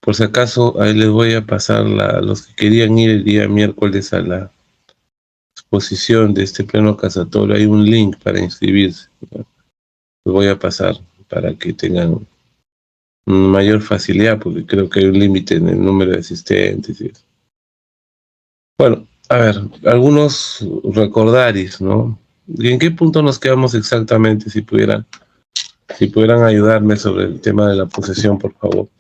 Por si acaso, ahí les voy a pasar los que querían ir el día miércoles a la exposición de este pleno casatorio. Hay un link para inscribirse, ¿no? Los voy a pasar para que tengan mayor facilidad, porque creo que hay un límite en el número de asistentes y eso. Bueno, a ver, algunos recordaris, ¿no? ¿Y en qué punto nos quedamos exactamente? Si pudieran ayudarme sobre el tema de la posesión, por favor.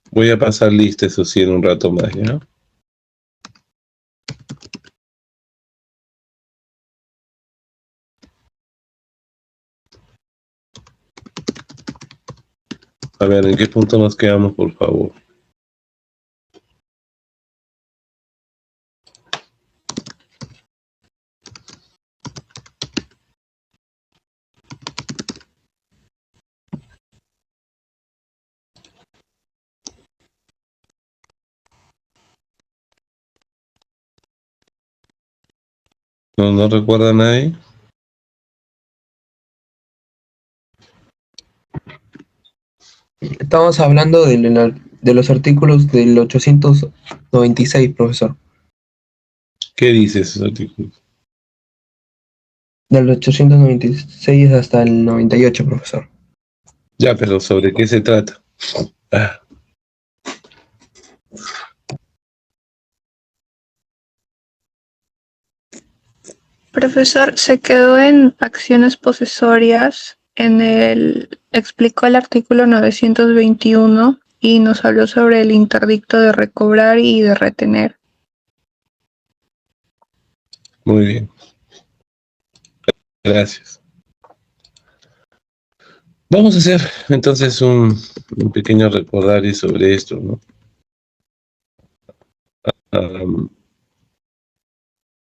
Voy a pasar lista, eso sí, en un rato más, ¿ya? A ver, ¿en qué punto nos quedamos, por favor? ¿No recuerda nadie? Estamos hablando de los artículos del 896, profesor. ¿Qué dice esos artículos? Del 896 hasta el 98, profesor. Ya, pero ¿sobre qué se trata? Ah, Profesor, se quedó en acciones posesorias, explicó el artículo 921 y nos habló sobre el interdicto de recobrar y de retener. muy bien. Gracias. Vamos a hacer entonces un pequeño recordario sobre esto, ¿no?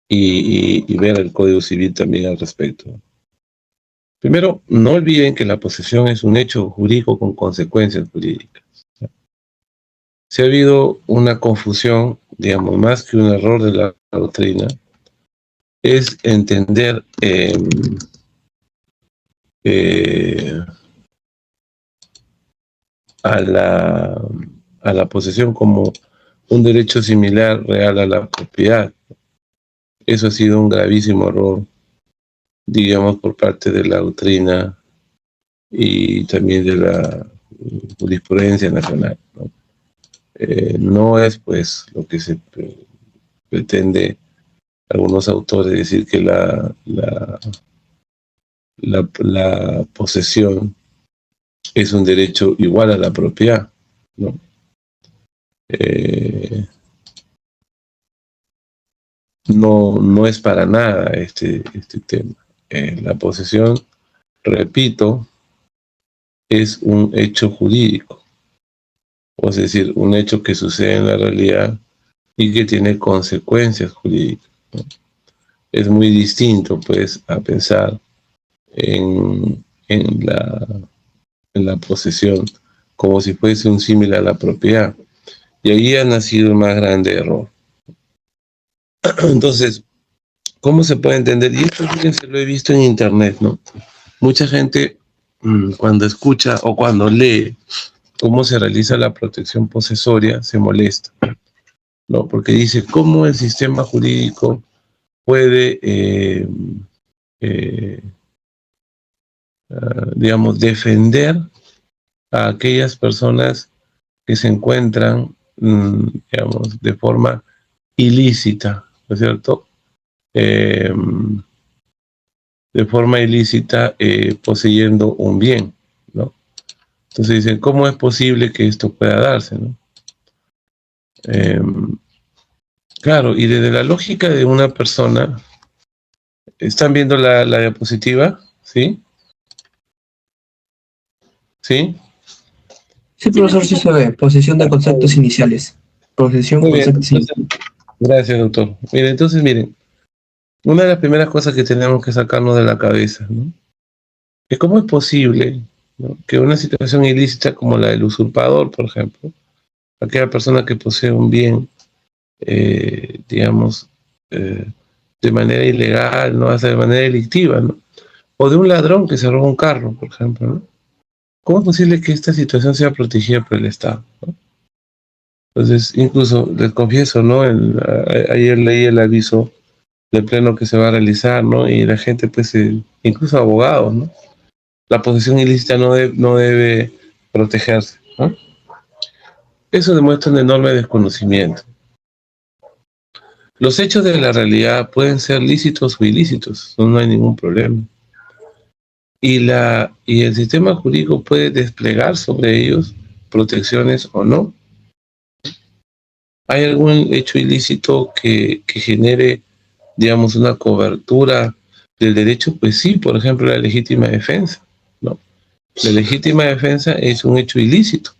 Y ver el Código Civil también al respecto. Primero, no olviden que la posesión es un hecho jurídico con consecuencias jurídicas. Si ha habido una confusión, digamos, más que un error de la doctrina, es entender a la posesión como un derecho similar real a la propiedad. Eso ha sido un gravísimo error, digamos, por parte de la doctrina y también de la jurisprudencia nacional, ¿no? No es, pues, lo que se pretende algunos autores decir que la posesión es un derecho igual a la propiedad, ¿no? No es para nada este tema. La posesión, repito, es un hecho jurídico, o es decir, un hecho que sucede en la realidad y que tiene consecuencias jurídicas, ¿no? Es muy distinto, pues, a pensar en la posesión como si fuese un símil a la propiedad. Y ahí ha nacido el más grande error. Entonces, ¿cómo se puede entender? Y esto, fíjense, lo he visto en internet, ¿no? Mucha gente, cuando escucha o cuando lee cómo se realiza la protección posesoria, se molesta, ¿no? Porque dice, ¿cómo el sistema jurídico puede, digamos, defender a aquellas personas que se encuentran, digamos, de forma ilícita, ¿no es cierto? De forma ilícita poseyendo un bien, ¿no? Entonces dicen, ¿cómo es posible que esto pueda darse, ¿no? Claro, y desde la lógica de una persona, ¿están viendo la diapositiva? ¿Sí? ¿Sí? Sí, profesor, sí se ve. Posesión de conceptos iniciales. Posesión, Muy bien. conceptos iniciales. Gracias, doctor. Miren, entonces, miren, una de las primeras cosas que tenemos que sacarnos de la cabeza, ¿no? Es cómo es posible ¿no? Que una situación ilícita como la del usurpador, por ejemplo, aquella persona que posee un bien, digamos, de manera ilegal, ¿no? Hasta de manera delictiva, ¿no? O de un ladrón que se roba un carro, por ejemplo, ¿no? ¿Cómo es posible que esta situación sea protegida por el Estado, ¿no? Entonces, incluso, les confieso, ¿no? Ayer leí el aviso del pleno que se va a realizar, ¿no? Y la gente, pues, incluso abogados, ¿no? La posesión ilícita no debe protegerse, ¿no? Eso demuestra un enorme desconocimiento. Los hechos de la realidad pueden ser lícitos o ilícitos, no hay ningún problema. Y el sistema jurídico puede desplegar sobre ellos protecciones o no. ¿Hay algún hecho ilícito que genere, digamos, una cobertura del derecho? Pues sí, por ejemplo, la legítima defensa, ¿no? La legítima defensa es un hecho ilícito,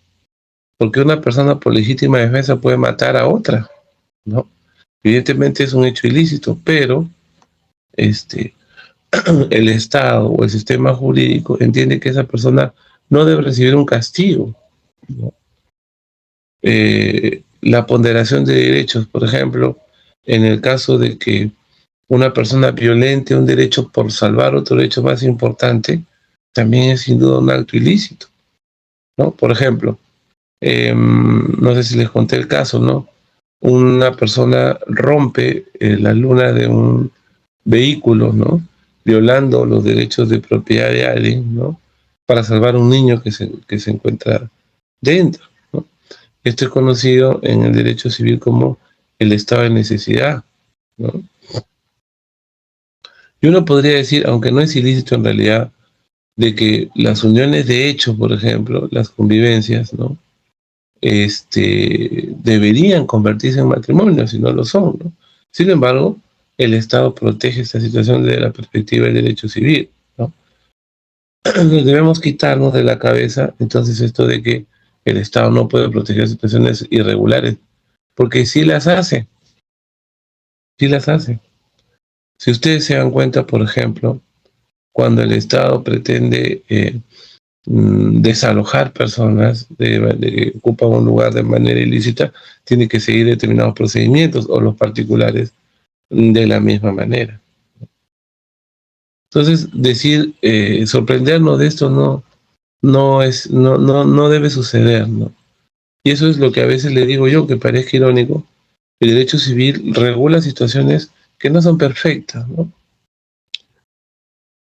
porque una persona por legítima defensa puede matar a otra, ¿no? Evidentemente es un hecho ilícito, pero el Estado o el sistema jurídico entiende que esa persona no debe recibir un castigo, ¿no? La ponderación de derechos, por ejemplo, en el caso de que una persona violente un derecho por salvar otro derecho más importante, también es sin duda un acto ilícito, ¿no? Por ejemplo, no sé si les conté el caso, ¿no? Una persona rompe la luna de un vehículo, ¿no? Violando los derechos de propiedad de alguien, ¿no? Para salvar a un niño que se encuentra dentro, ¿no? Esto es conocido en el derecho civil como el estado de necesidad, ¿no? Y uno podría decir, aunque no es ilícito en realidad, de que las uniones de hecho, por ejemplo, las convivencias, ¿no? Deberían convertirse en matrimonio, si no lo son, ¿no? Sin embargo, el Estado protege esta situación desde la perspectiva del derecho civil, ¿no? Debemos quitarnos de la cabeza entonces esto de que el Estado no puede proteger situaciones irregulares, porque sí las hace, sí las hace. Si ustedes se dan cuenta, por ejemplo, cuando el Estado pretende desalojar personas que ocupan un lugar de manera ilícita, tiene que seguir determinados procedimientos, o los particulares de la misma manera. Entonces, decir, sorprendernos de esto no debe suceder, ¿no? Y eso es lo que a veces le digo yo, que parezca irónico. El derecho civil regula situaciones que no son perfectas, ¿no?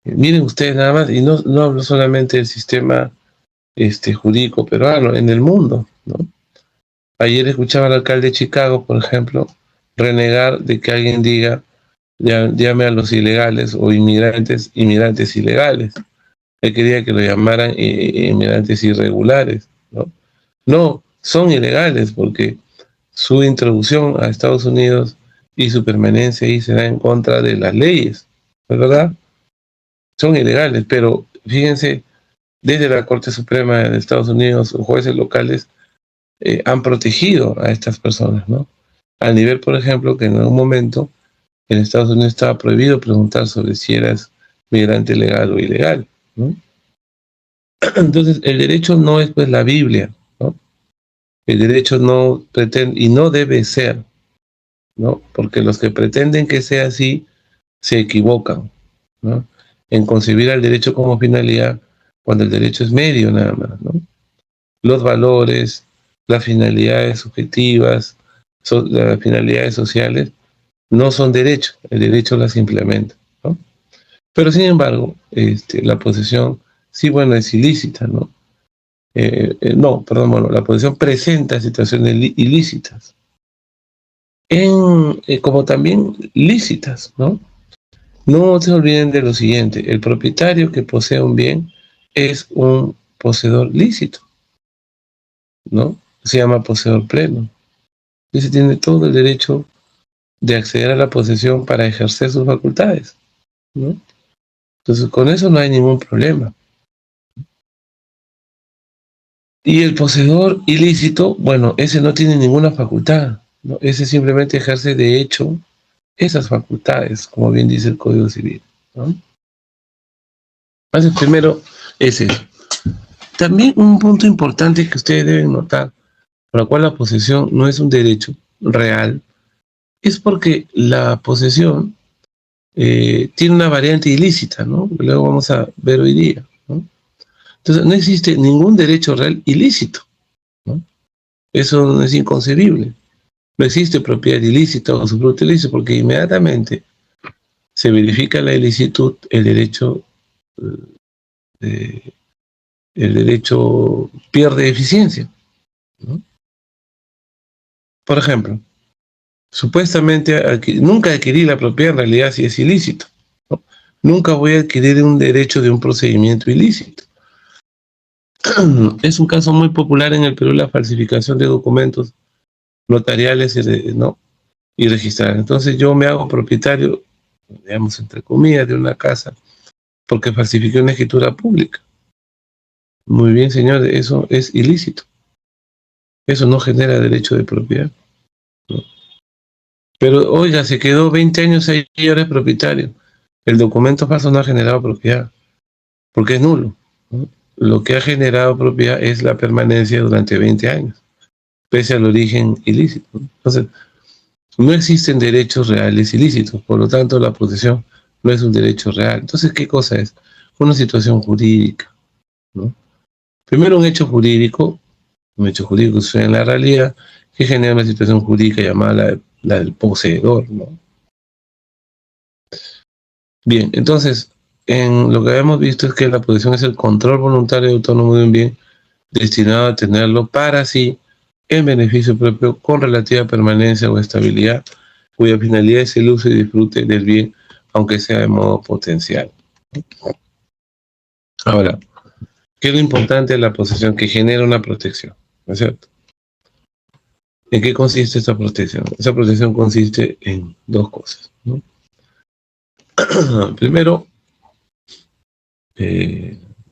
Miren ustedes nada más, y no hablo solamente del sistema jurídico peruano, en el mundo, ¿no? Ayer escuchaba al alcalde de Chicago, por ejemplo, renegar de que alguien diga, llame a los ilegales o inmigrantes ilegales. Él quería que lo llamaran inmigrantes irregulares, ¿no? No, son ilegales porque su introducción a Estados Unidos y su permanencia ahí será en contra de las leyes, ¿no es verdad? Son ilegales, pero fíjense, desde la Corte Suprema de Estados Unidos, jueces locales han protegido a estas personas, ¿no? Al nivel, por ejemplo, que en algún momento en Estados Unidos estaba prohibido preguntar sobre si eras migrante legal o ilegal, ¿no? Entonces, el derecho no es pues la Biblia, ¿no? El derecho no pretende y no debe ser, ¿no? Porque los que pretenden que sea así se equivocan, ¿no? En concebir al derecho como finalidad, cuando el derecho es medio nada más, ¿no? Los valores, las finalidades subjetivas, las finalidades sociales, no son derechos, el derecho las implementa, ¿no? Pero sin embargo, la posesión, sí, bueno, es ilícita, ¿no? Bueno, la posesión presenta situaciones ilícitas, como también lícitas, ¿no? No se olviden de lo siguiente, el propietario que posee un bien es un poseedor lícito, ¿no? Se llama poseedor pleno. Y se tiene todo el derecho de acceder a la posesión para ejercer sus facultades, ¿no? Entonces, con eso no hay ningún problema. Y el poseedor ilícito, bueno, ese no tiene ninguna facultad, ¿no? Ese simplemente ejerce de hecho esas facultades, como bien dice el Código Civil, ¿no? Entonces, primero es eso. también un punto importante que ustedes deben notar, por la cual la posesión no es un derecho real, es porque la posesión tiene una variante ilícita, ¿no? Luego vamos a ver hoy día, ¿no? Entonces, no existe ningún derecho real ilícito, ¿no? Eso no es inconcebible. No existe propiedad ilícita o usufructo ilícito porque inmediatamente se verifica la ilicitud, el derecho pierde eficiencia, ¿no? Por ejemplo, supuestamente nunca adquirí la propiedad, en realidad si es ilícito, ¿no? Nunca voy a adquirir un derecho de un procedimiento ilícito. Es un caso muy popular en el Perú la falsificación de documentos notariales, ¿no? Y registrar. Entonces yo me hago propietario, digamos, entre comillas, de una casa porque falsifiqué una escritura pública. Muy bien, señores, eso es ilícito. Eso no genera derecho de propiedad, ¿no? Pero, oiga, se quedó 20 años ahí y ahora es propietario. El documento falso no ha generado propiedad, porque es nulo, ¿no? Lo que ha generado propiedad es la permanencia durante 20 años, pese al origen ilícito, ¿no? Entonces, no existen derechos reales ilícitos, por lo tanto la posesión no es un derecho real. Entonces, ¿qué cosa es? Una situación jurídica, ¿no? Primero un hecho jurídico sucede en la realidad que genera una situación jurídica llamada la del poseedor, ¿no? Bien, entonces, en lo que habíamos visto es que la posesión es el control voluntario y autónomo de un bien destinado a tenerlo para sí en beneficio propio con relativa permanencia o estabilidad, cuya finalidad es el uso y disfrute del bien, aunque sea de modo potencial. Ahora, ¿qué es lo importante de la posesión? Que genera una protección, ¿no es cierto? ¿En qué consiste esta protección? Esa protección consiste en dos cosas, ¿no? Primero,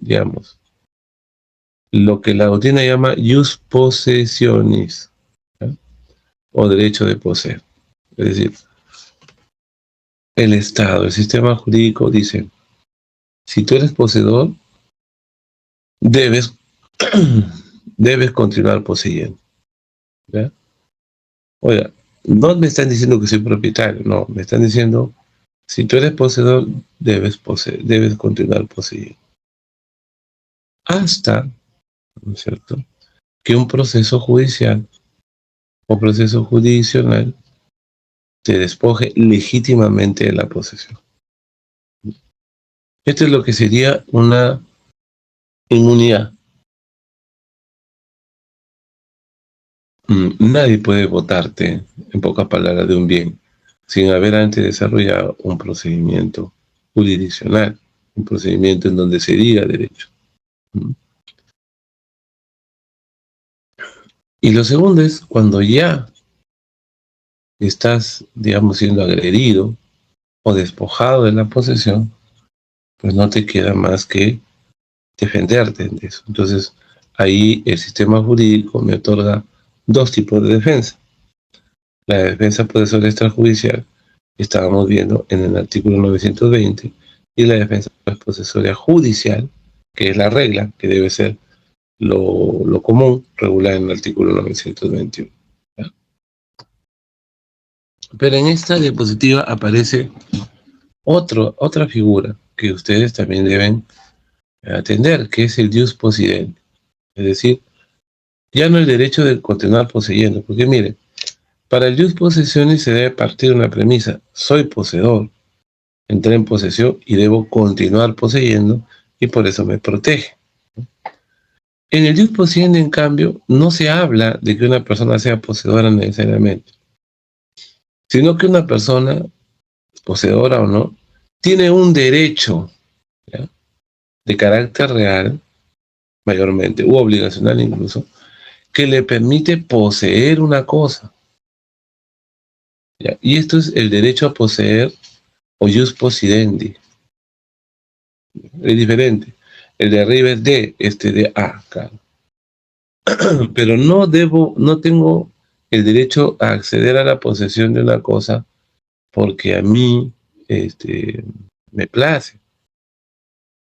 digamos, lo que la doctrina llama ius possessionis, ¿ya? O derecho de poseer. Es decir, el Estado, el sistema jurídico dice, si tú eres poseedor, debes, debes continuar poseyendo, ¿ya? Oiga, no me están diciendo que soy propietario, no, me están diciendo, si tú eres poseedor, debes continuar poseyendo. Hasta, ¿no es cierto?, que un proceso judicial o proceso jurisdiccional te despoje legítimamente de la posesión. Esto es lo que sería una inmunidad. Nadie puede votarte, en pocas palabras, de un bien sin haber antes desarrollado un procedimiento jurisdiccional, un procedimiento en donde se diga derecho. Y lo segundo es cuando ya estás, digamos, siendo agredido o despojado de la posesión, pues no te queda más que defenderte de eso. Entonces, ahí el sistema jurídico me otorga dos tipos de defensa. La defensa procesal extrajudicial, que estábamos viendo en el artículo 920, y la defensa procesoria judicial, que es la regla, que debe ser lo común, regular en el artículo 921. ¿Ya? Pero en esta diapositiva aparece otra figura que ustedes también deben atender, que es el ius possidendi. Es decir, ya no el derecho de continuar poseyendo, porque mire, para el ius possessionis se debe partir de una premisa: soy poseedor, entré en posesión y debo continuar poseyendo, y por eso me protege. En el ius possidendi, en cambio, no se habla de que una persona sea poseedora necesariamente, sino que una persona, poseedora o no, tiene un derecho, ¿ya?, de carácter real, mayormente, u obligacional incluso, que le permite poseer una cosa, ¿ya? Y esto es el derecho a poseer, o ius possidendi. Es diferente. El de arriba es de, de A, claro. Pero no tengo el derecho a acceder a la posesión de una cosa porque a mí me place,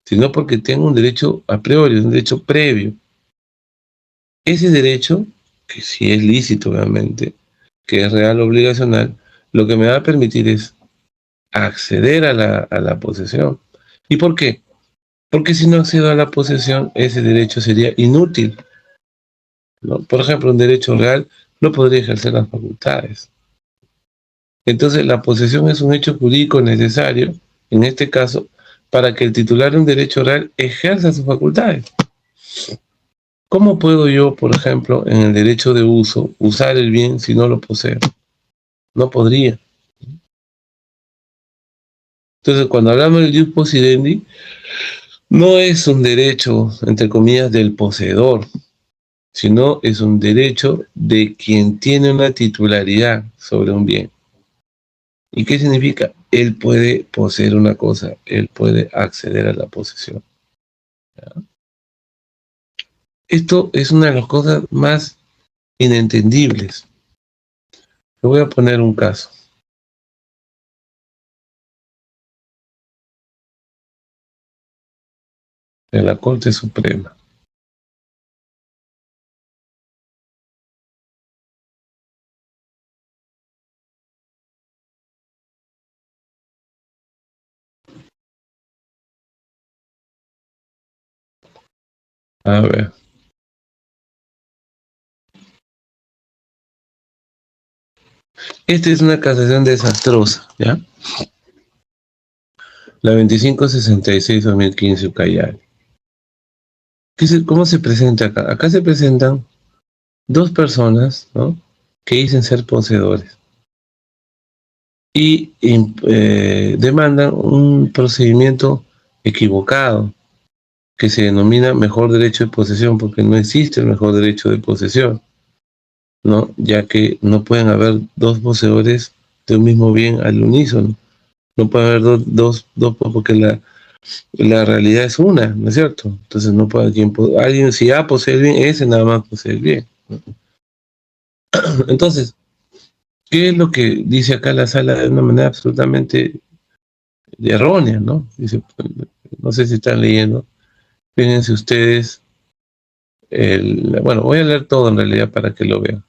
sino porque tengo un derecho a priori, un derecho previo. Ese derecho, que sí es lícito obviamente, que es real obligacional, lo que me va a permitir es acceder a la posesión. ¿Y por qué? Porque si no accedo a la posesión, ese derecho sería inútil, ¿no? Por ejemplo, un derecho real no podría ejercer las facultades. Entonces, la posesión es un hecho jurídico necesario, en este caso, para que el titular de un derecho real ejerza sus facultades. ¿Cómo puedo yo, por ejemplo, en el derecho de uso, usar el bien si no lo poseo? No podría. Entonces, cuando hablamos del ius possidendi, no es un derecho, entre comillas, del poseedor, sino es un derecho de quien tiene una titularidad sobre un bien. ¿Y qué significa? Él puede poseer una cosa, él puede acceder a la posesión. ¿Ya? Esto es una de las cosas más inentendibles. Le voy a poner un caso. De la Corte Suprema. A ver. Esta es una casación desastrosa, ¿ya? La 2566-2015 Ucayali. ¿Cómo se presenta acá? Acá se presentan dos personas, ¿no?, que dicen ser poseedores y demandan un procedimiento equivocado que se denomina mejor derecho de posesión, porque no existe el mejor derecho de posesión, ¿no?, ya que no pueden haber dos poseedores de un mismo bien al unísono. No puede haber dos, porque la realidad es una, ¿no es cierto? Entonces no puede alguien si A posee el bien, ese nada más posee el bien, ¿no? Entonces, ¿qué es lo que dice acá la sala de una manera absolutamente errónea, ¿no? Dice, no sé si están leyendo, fíjense ustedes, bueno, voy a leer todo en realidad para que lo vean.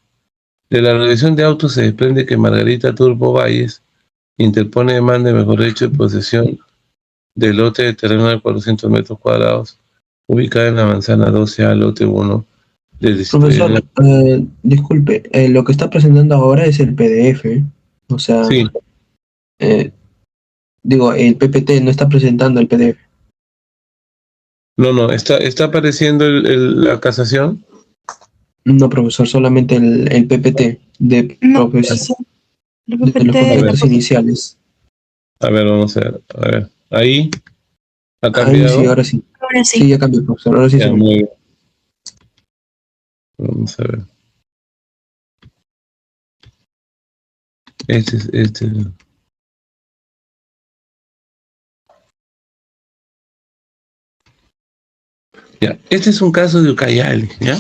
De la revisión de autos se desprende que Margarita Turbo Valles interpone demanda de mejor derecho de posesión del lote de terreno de 400 metros cuadrados, ubicada en la manzana 12A, lote 1 del distrito Profesor, de... disculpe, lo que está presentando ahora es el PDF, o sea, Sí, eh, digo, el PPT no está presentando el PDF. no, está apareciendo la casación. No, profesor, solamente el PPT No, profesor, el de los A PPT. ver, prospectos iniciales. vamos a ver, ahí ha Ahí sí, cambiado. ahora sí. Ahora Sí, sí. ya cambió, profesor, ahora sí se Ya, ve. muy bien. Vamos a ver. Este. Ya, este es un caso de Ucayali, ¿ya?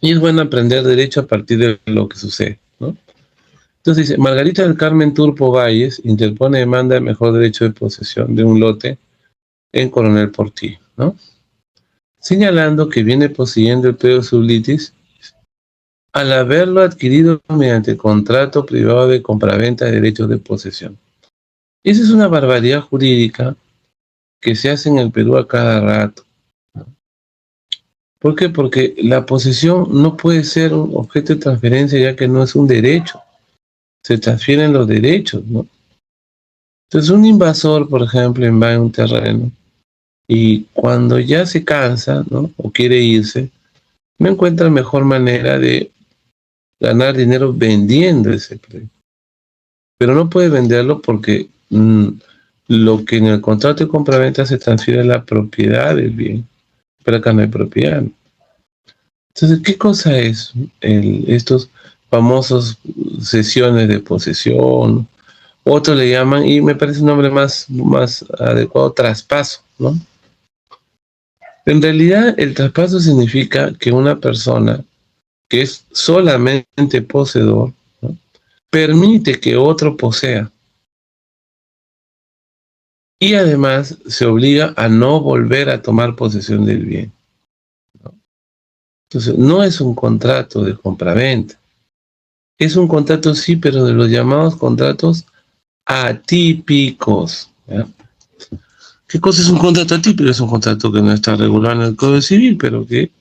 Y es bueno aprender derecho a partir de lo que sucede, ¿no? Entonces dice, Margarita del Carmen Turpo Valles interpone demanda de mejor derecho de posesión de un lote en Coronel Portillo, ¿no?, señalando que viene poseyendo el predio sublitis al haberlo adquirido mediante contrato privado de compraventa de derechos de posesión. Esa es una barbaridad jurídica que se hace en el Perú a cada rato. ¿Por qué? Porque la posesión no puede ser un objeto de transferencia, ya que no es un derecho. Se transfieren los derechos, ¿no? Entonces un invasor, por ejemplo, invade un terreno y cuando ya se cansa, ¿no?, o quiere irse, no encuentra mejor manera de ganar dinero vendiendo ese predio. Pero no puede venderlo porque lo que en el contrato de compraventa se transfiere es la propiedad del bien, pero acá no hay propiedad. Entonces, ¿qué cosa es estos famosos sesiones de posesión? Otros le llaman, y me parece un nombre más adecuado, traspaso, ¿no? En realidad, el traspaso significa que una persona que es solamente poseedor, ¿no?, permite que otro posea. y además se obliga a no volver a tomar posesión del bien, ¿no? Entonces, no es un contrato de compraventa. Es un contrato, sí, pero de los llamados contratos atípicos, ¿ya? ¿Qué cosa es un contrato atípico? Es un contrato que no está regulado en el Código Civil, pero que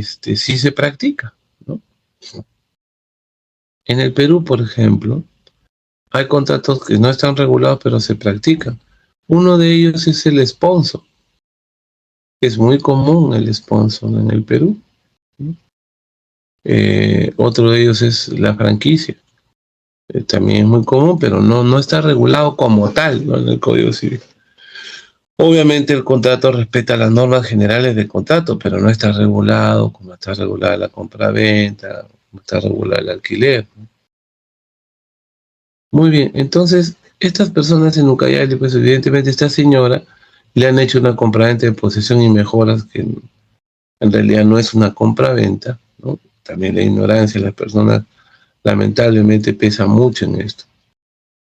sí se practica, ¿no? En el Perú, por ejemplo, hay contratos que no están regulados, pero se practican. Uno de ellos es el sponsor. Es muy común el sponsor en el Perú, ¿no? Otro de ellos es la franquicia. También es muy común, pero no está regulado como tal, ¿no?, en el Código Civil. Obviamente el contrato respeta las normas generales del contrato, pero no está regulado como está regulada la compraventa, como está regulado el alquiler, ¿no? Muy bien, entonces estas personas en Ucayali, pues evidentemente esta señora le han hecho una compraventa de posesión y mejoras que en realidad no es una compraventa, ¿no? También la ignorancia de las personas lamentablemente pesa mucho en esto.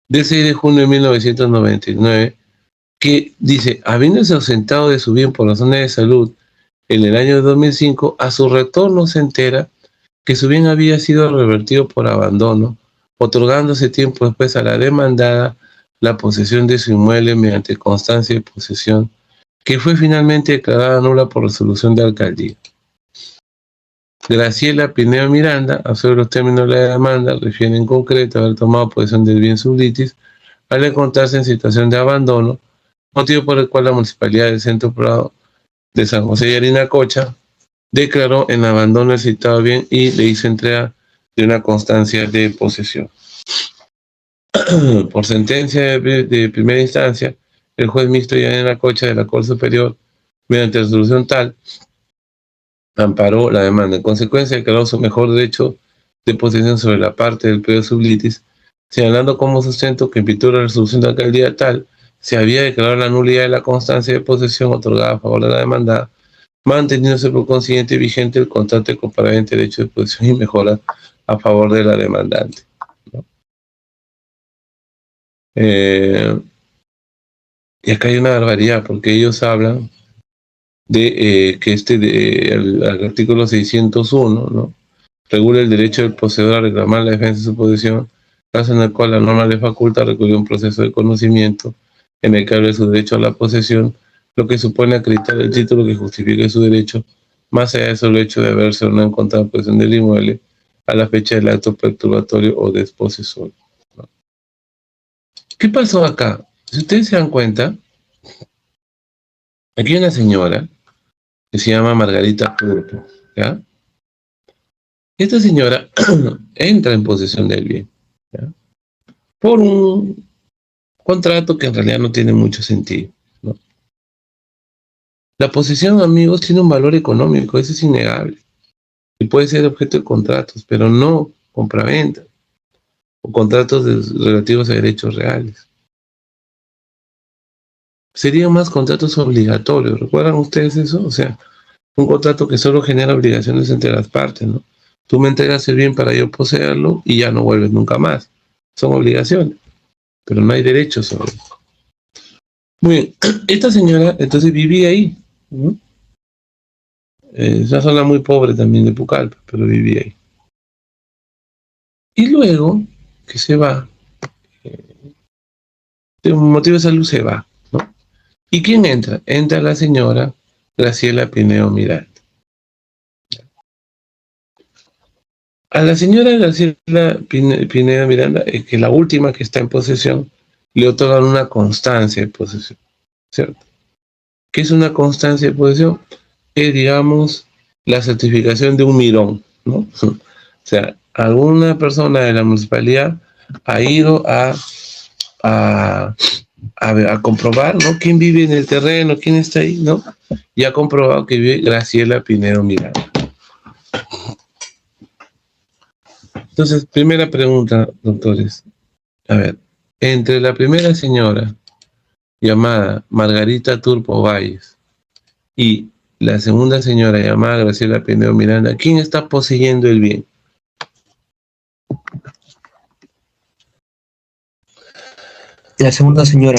De 6 de junio de 1999, que dice, habiéndose ausentado de su bien por razones de salud en el año 2005, a su retorno se entera que su bien había sido revertido por abandono, otorgándose tiempo después a la demandada la posesión de su inmueble mediante constancia de posesión, que fue finalmente declarada nula por resolución de alcaldía. Graciela Pineo Miranda, a sobre los términos de la demanda, refiere en concreto haber tomado posesión del bien sublitis al encontrarse en situación de abandono, motivo por el cual la Municipalidad del Centro Poblado de San José de Yarinacocha declaró en abandono el citado bien y le hizo entrega de una constancia de posesión. Por sentencia de primera instancia, el juez mixto Yarinacocha de la Corte Superior, mediante resolución tal, amparó la demanda. En consecuencia, declaró su mejor derecho de posesión sobre la parte del predio sublitis, señalando como sustento que en virtud de la resolución de alcaldía tal, se había declarado la nulidad de la constancia de posesión otorgada a favor de la demandada, manteniéndose por consiguiente vigente el contrato de compraventa de derecho de posesión y mejora a favor de la demandante, ¿no? Y acá hay una barbaridad, porque ellos hablan de que el artículo 601, ¿no?, regula el derecho del poseedor a reclamar la defensa de su posesión, caso en el cual la norma le faculta recurrir a un proceso de conocimiento en el que hable de su derecho a la posesión, lo que supone acreditar el título que justifique su derecho, más allá de solo hecho de haberse o no encontrado posesión del inmueble a la fecha del acto perturbatorio o desposesorio, ¿no? ¿Qué pasó acá? Si ustedes se dan cuenta, aquí hay una señora que se llama Margarita Turpo, ¿ya? Esta señora entra en posesión del bien, ¿ya?, por un contrato que en realidad no tiene mucho sentido, ¿no? La posesión, amigos, tiene un valor económico, eso es innegable, y puede ser objeto de contratos, pero no compraventa o contratos relativos a derechos reales. Serían más contratos obligatorios, ¿recuerdan ustedes eso? O sea, un contrato que solo genera obligaciones entre las partes, ¿no? Tú me entregas el bien para yo poseerlo y ya no vuelves nunca más. Son obligaciones, pero no hay derechos sobre eso. Muy bien, esta señora entonces vivía ahí, ¿no? Es una zona muy pobre también de Pucallpa, pero vivía ahí. Y luego que se va, de un motivo de salud se va, ¿no? ¿Y quién entra? Entra la señora Graciela Pineo Miranda. A la señora Graciela Pineda Miranda, que la última que está en posesión, le otorgan una constancia de posesión, ¿cierto? ¿Qué es una constancia de posesión? Es, digamos, la certificación de un mirón, ¿no? O sea, alguna persona de la municipalidad ha ido a comprobar, ¿no?, quién vive en el terreno, quién está ahí, ¿no? Y ha comprobado que vive Graciela Pineda Miranda. Entonces, primera pregunta, doctores. A ver, entre la primera señora, llamada Margarita Turpo Valles, y la segunda señora, llamada Graciela Pineo Miranda, ¿quién está poseyendo el bien? La segunda señora.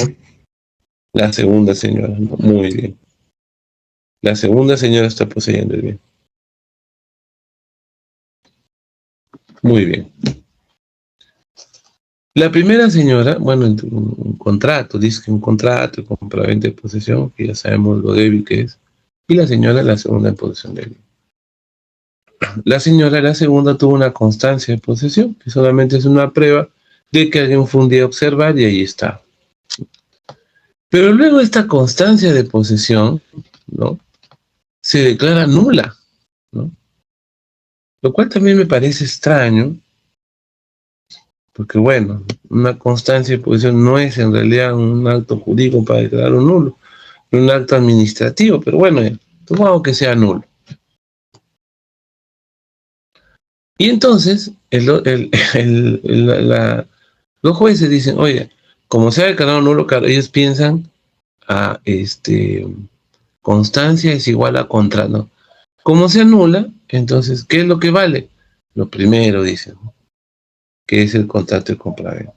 La segunda señora, ¿no? Muy bien. La segunda señora está poseyendo el bien. Muy bien. La primera señora, bueno, un contrato, dice que un contrato, compraventa de posesión, que ya sabemos lo débil que es. Y la señora, la segunda en posesión del bien. La señora, la segunda, tuvo una constancia de posesión, que solamente es una prueba de que alguien fue un día a observar y ahí está. Pero luego esta constancia de posesión, ¿no?, se declara nula, ¿no? Lo cual también me parece extraño, porque bueno, una constancia de posesión no es en realidad un acto jurídico para declararlo nulo, es un acto administrativo, pero bueno, supongamos que sea nulo. Y entonces los jueces dicen, oye, como se ha declarado nulo, claro, ellos piensan a constancia es igual a contrato, ¿no? Como se anula, entonces, ¿qué es lo que vale? Lo primero, dicen, que es el contrato de compraventa.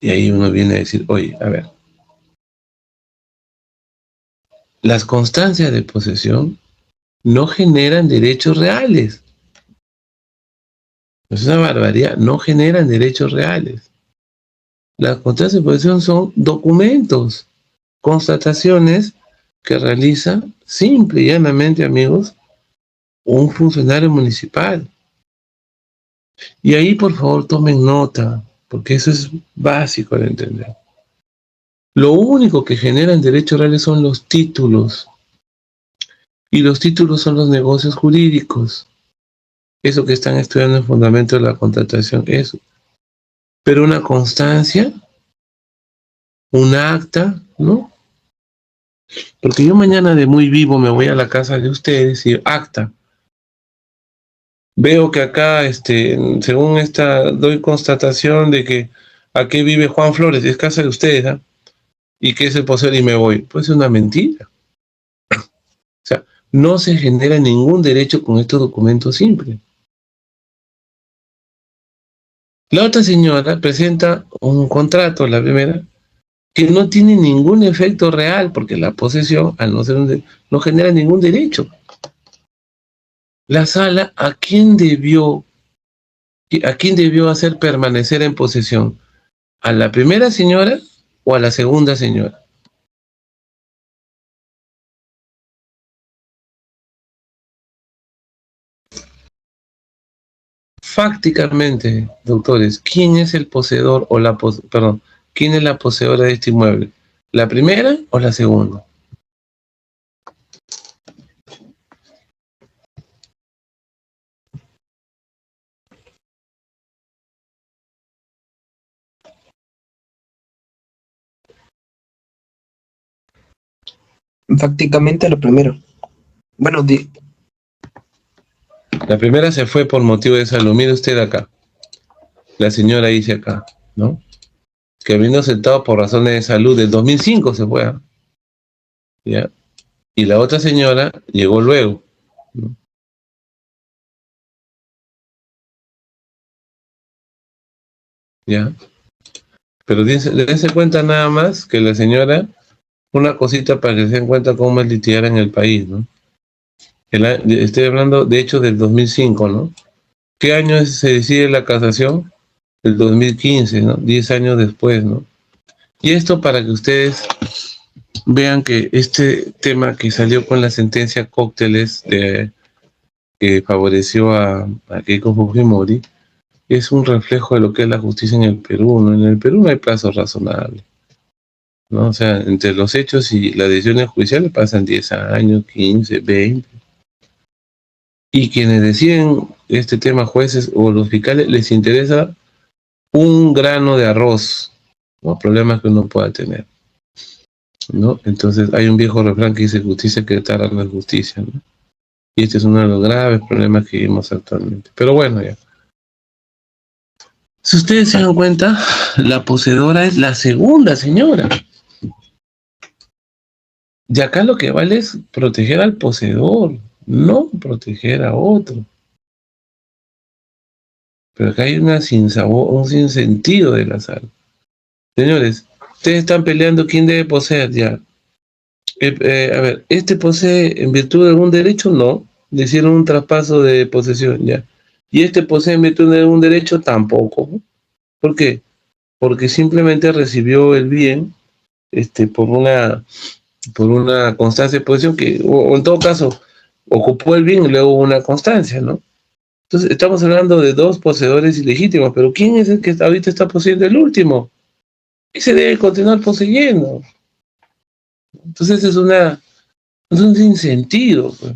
Y ahí uno viene a decir, oye, a ver, las constancias de posesión no generan derechos reales. Es una barbaridad, no generan derechos reales. Las constancias de posesión son documentos, constataciones que realiza simple y llanamente, amigos, un funcionario municipal. Y ahí, por favor, tomen nota, porque eso es básico de entender. Lo único que generan derechos reales son los títulos. Y los títulos son los negocios jurídicos. Eso que están estudiando en fundamento de la contratación, eso. Pero una constancia, un acta, ¿no? Porque yo mañana de muy vivo me voy a la casa de ustedes y acta. Veo que acá, según esta, doy constatación de que aquí vive Juan Flores, es casa de ustedes, ¿eh? Y que es el poseedor y me voy. Pues es una mentira. O sea, no se genera ningún derecho con estos documentos simples. La otra señora presenta un contrato, la primera, que no tiene ningún efecto real, porque la posesión, al no ser no genera ningún derecho. La sala, ¿a quién debió hacer permanecer en posesión? ¿A la primera señora o a la segunda señora? Fácticamente, doctores, ¿quién es el poseedor o quién es la poseedora de este inmueble? ¿La primera o la segunda? Prácticamente lo primero. Bueno, La primera se fue por motivo de salud. Mire usted acá. La señora dice acá, ¿no?, que vino sentado por razones de salud. Del 2005 se fue, ¿eh? ¿Ya? Y la otra señora llegó luego, ¿no? ¿Ya? Pero dense cuenta nada más que la señora, una cosita para que se den cuenta cómo es litigar en el país, ¿no? Estoy hablando, de hecho, del 2005, ¿no? ¿Qué año se decide la casación? El 2015, ¿no? 10 años después, ¿no? Y esto para que ustedes vean que este tema que salió con la sentencia Cócteles que favoreció a Keiko Fujimori es un reflejo de lo que es la justicia en el Perú, ¿no? En el Perú no hay plazos razonables, ¿no? O sea, entre los hechos y las decisiones judiciales pasan 10 años, 15, 20. Y quienes deciden este tema, jueces o los fiscales, les interesa un grano de arroz, los problemas que uno pueda tener, ¿no? Entonces hay un viejo refrán que dice justicia que tarda no es justicia, ¿no? Y este es uno de los graves problemas que vivimos actualmente. Pero bueno, ya. Si ustedes se dan cuenta, la poseedora es la segunda señora. Y acá lo que vale es proteger al poseedor, no proteger a otro. Pero acá hay un sinsentido de la sala. Señores, Ustedes están peleando quién debe poseer ya. A ver, ¿este posee en virtud de algún derecho? No. Le hicieron un traspaso de posesión ya. ¿Y este posee en virtud de algún derecho? Tampoco. ¿Por qué? Porque simplemente recibió el bien por una constancia de posesión que, o en todo caso, ocupó el bien y luego hubo una constancia, ¿no? Entonces, estamos hablando de dos poseedores ilegítimos, pero ¿quién es el que ahorita está poseyendo el último? Y se debe continuar poseyendo. Entonces, es un sinsentido. Pues.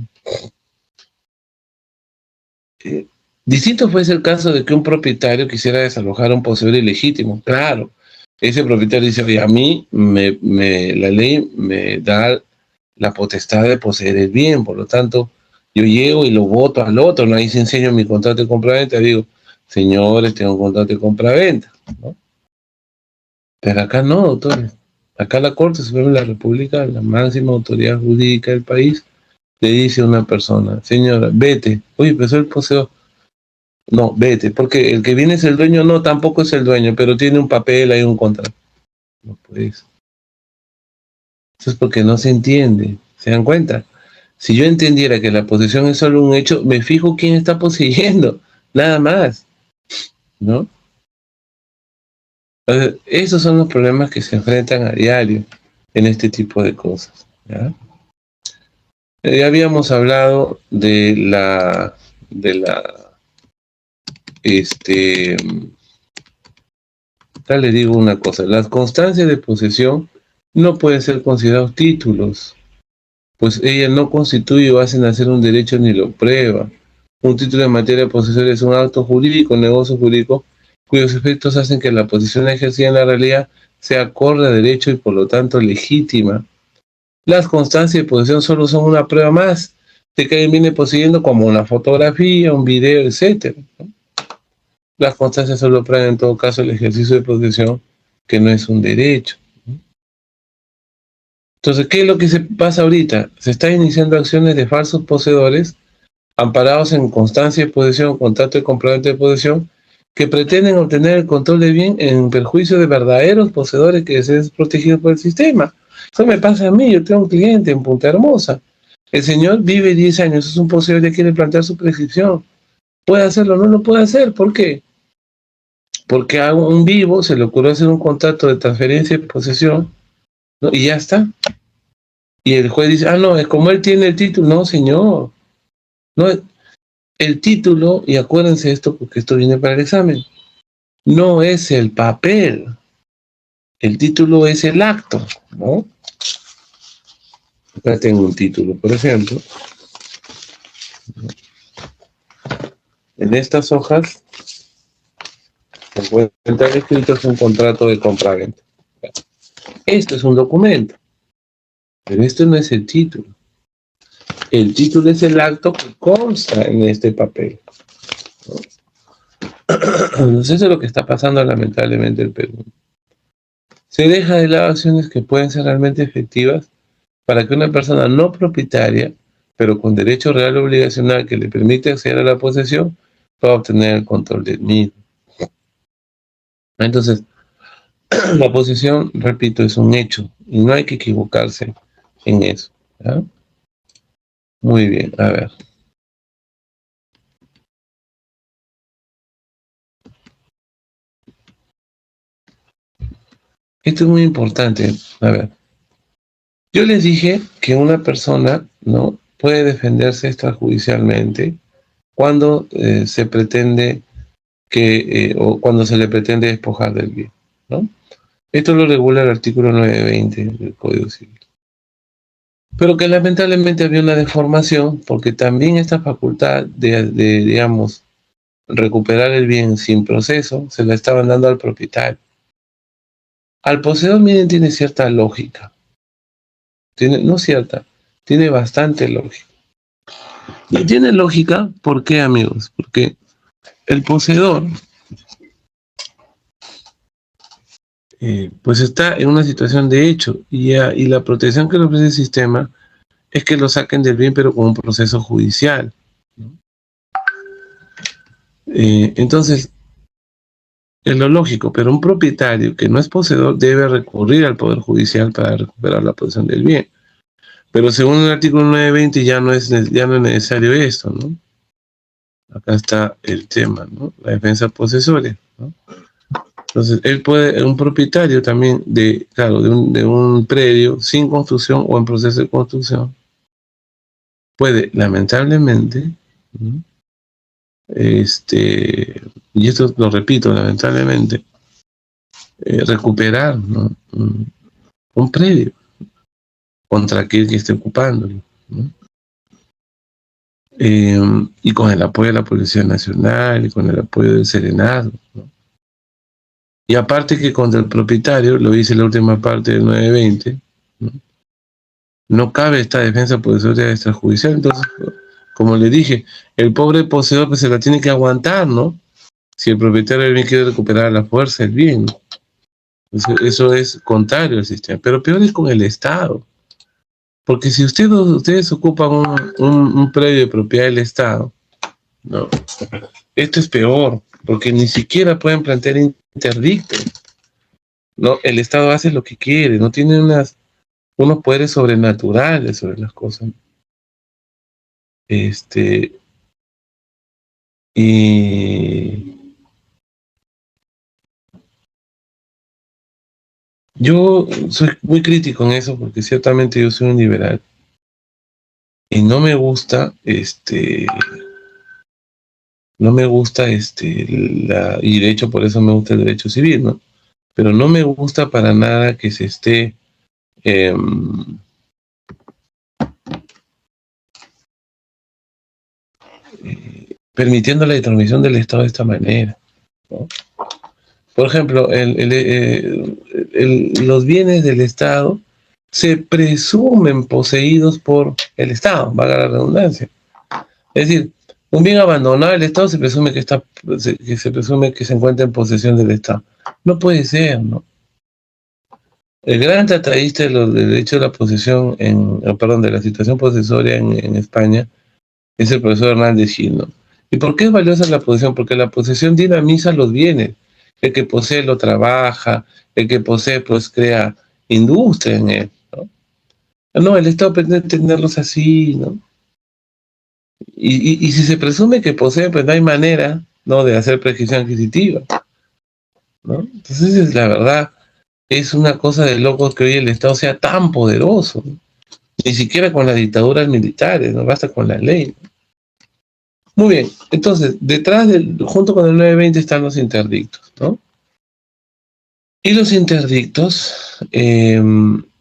Distinto puede ser el caso de que un propietario quisiera desalojar a un poseedor ilegítimo. Claro, ese propietario dice, oye, a mí la ley me da la potestad de poseer el bien, por lo tanto, yo llego y lo voto al otro, ¿no? Ahí se enseño mi contrato de compraventa, digo, señores, tengo un contrato de compraventa, ¿no? Pero acá no, doctores. Acá la Corte Suprema de la República, la máxima autoridad jurídica del país, le dice a una persona, señora, vete, oye, pero soy el poseedor. No, vete, porque el que viene es el dueño, no, tampoco es el dueño, pero tiene un papel, hay un contrato. No puedes. Eso es porque no se entiende, ¿se dan cuenta? Si yo entendiera que la posesión es solo un hecho, me fijo quién está poseyendo, nada más, ¿no? Esos son los problemas que se enfrentan a diario en este tipo de cosas, ¿ya? Ya habíamos hablado ya le digo una cosa, las constancias de posesión no pueden ser considerados títulos, pues ella no constituye o hace nacer un derecho ni lo prueba. Un título en materia de posesión es un acto jurídico, un negocio jurídico, cuyos efectos hacen que la posesión ejercida en la realidad sea acorde a derecho y por lo tanto legítima. Las constancias de posesión solo son una prueba más de que alguien viene poseyendo, como una fotografía, un video, etc. Las constancias solo prueban en todo caso el ejercicio de posesión, que no es un derecho. Entonces, ¿qué es lo que se pasa ahorita? Se están iniciando acciones de falsos poseedores amparados en constancia de posesión, contrato de compraventa de posesión, que pretenden obtener el control de bien en perjuicio de verdaderos poseedores que se ven protegidos por el sistema. Eso me pasa a mí, yo tengo un cliente en Punta Hermosa. El señor vive 10 años, es un poseedor que quiere plantear su prescripción. ¿Puede hacerlo? No lo puede hacer. ¿Por qué? Porque a un vivo se le ocurrió hacer un contrato de transferencia de posesión, ¿no? Y ya está. Y el juez dice, no, es como él tiene el título. No, señor. No, el título, y acuérdense esto porque esto viene para el examen, no es el papel. El título es el acto, ¿no? Acá tengo un título, por ejemplo. En estas hojas se encuentra escrito es un contrato de compraventa. Esto es un documento, pero esto no es el título. El título es el acto que consta en este papel, ¿no? Entonces eso es lo que está pasando lamentablemente en Perú. Se deja de lado acciones que pueden ser realmente efectivas para que una persona no propietaria, pero con derecho real obligacional que le permite acceder a la posesión, pueda obtener el control del mismo. Entonces, la posesión, repito, es un hecho y no hay que equivocarse en eso, ¿ya? Muy bien, a ver. Esto es muy importante. A ver. Yo les dije que una persona no puede defenderse extrajudicialmente cuando se pretende o cuando se le pretende despojar del bien, ¿no? Esto lo regula el artículo 920 del Código Civil. Pero que lamentablemente había una deformación porque también esta facultad de digamos, recuperar el bien sin proceso se la estaban dando al propietario. Al poseedor, miren, tiene cierta lógica. No cierta, tiene bastante lógica. Y tiene lógica, ¿por qué, amigos? Porque el poseedor pues está en una situación de hecho y la protección que le ofrece el sistema es que lo saquen del bien, pero con un proceso judicial, ¿no? Entonces, Es lo lógico, pero un propietario que no es poseedor debe recurrir al Poder Judicial para recuperar la posesión del bien. Pero según el artículo 920 ya no es necesario esto, ¿no? Acá está el tema, ¿no? La defensa posesoria, ¿no? Entonces, él puede, un propietario también claro, de un predio sin construcción o en proceso de construcción, puede, lamentablemente, ¿no? Y esto lo repito, lamentablemente, recuperar, ¿no? un predio contra aquel que esté ocupándolo, ¿no? Y con el apoyo de la Policía Nacional y con el apoyo del Serenado, ¿no? Y aparte que contra el propietario, lo dice la última parte del 920, ¿no? No cabe esta defensa posesoria extrajudicial. Entonces, como le dije, el pobre poseedor pues se la tiene que aguantar, ¿no? Si el propietario del bien quiere recuperar a la fuerza el bien, ¿no? Eso es contrario al sistema. Pero peor es con el Estado. Porque si ustedes ocupan un predio de propiedad del Estado, ¿no? Esto es peor, porque ni siquiera pueden plantear interdicto, ¿no? El Estado hace lo que quiere, no tiene unos poderes sobrenaturales sobre las cosas. Y yo soy muy crítico en eso, porque ciertamente yo soy un liberal y no me gusta y de hecho por eso me gusta el derecho civil, ¿no? Pero no me gusta para nada que se esté permitiendo la intromisión del Estado de esta manera, ¿no? Por ejemplo, los bienes del Estado se presumen poseídos por el Estado, valga la redundancia. Es decir, un bien abandonado del Estado se presume que se encuentra en posesión del Estado. No puede ser, ¿no? El gran tratadista del derecho de la posesión, de la situación posesoria en España, es el profesor Hernández Gil, ¿no? ¿Y por qué es valiosa la posesión? Porque la posesión dinamiza los bienes. El que posee lo trabaja, el que posee pues crea industria en él, ¿no? No, el Estado pretende tenerlos así, ¿no? Y si se presume que posee, pues no hay manera, ¿no?, de hacer prescripción adquisitiva, ¿no? Entonces, la verdad, es una cosa de locos que hoy el Estado sea tan poderoso, ¿no? Ni siquiera con las dictaduras militares, no basta con la ley, ¿no? Muy bien, entonces, junto con el 920 están los interdictos, ¿no? Y los interdictos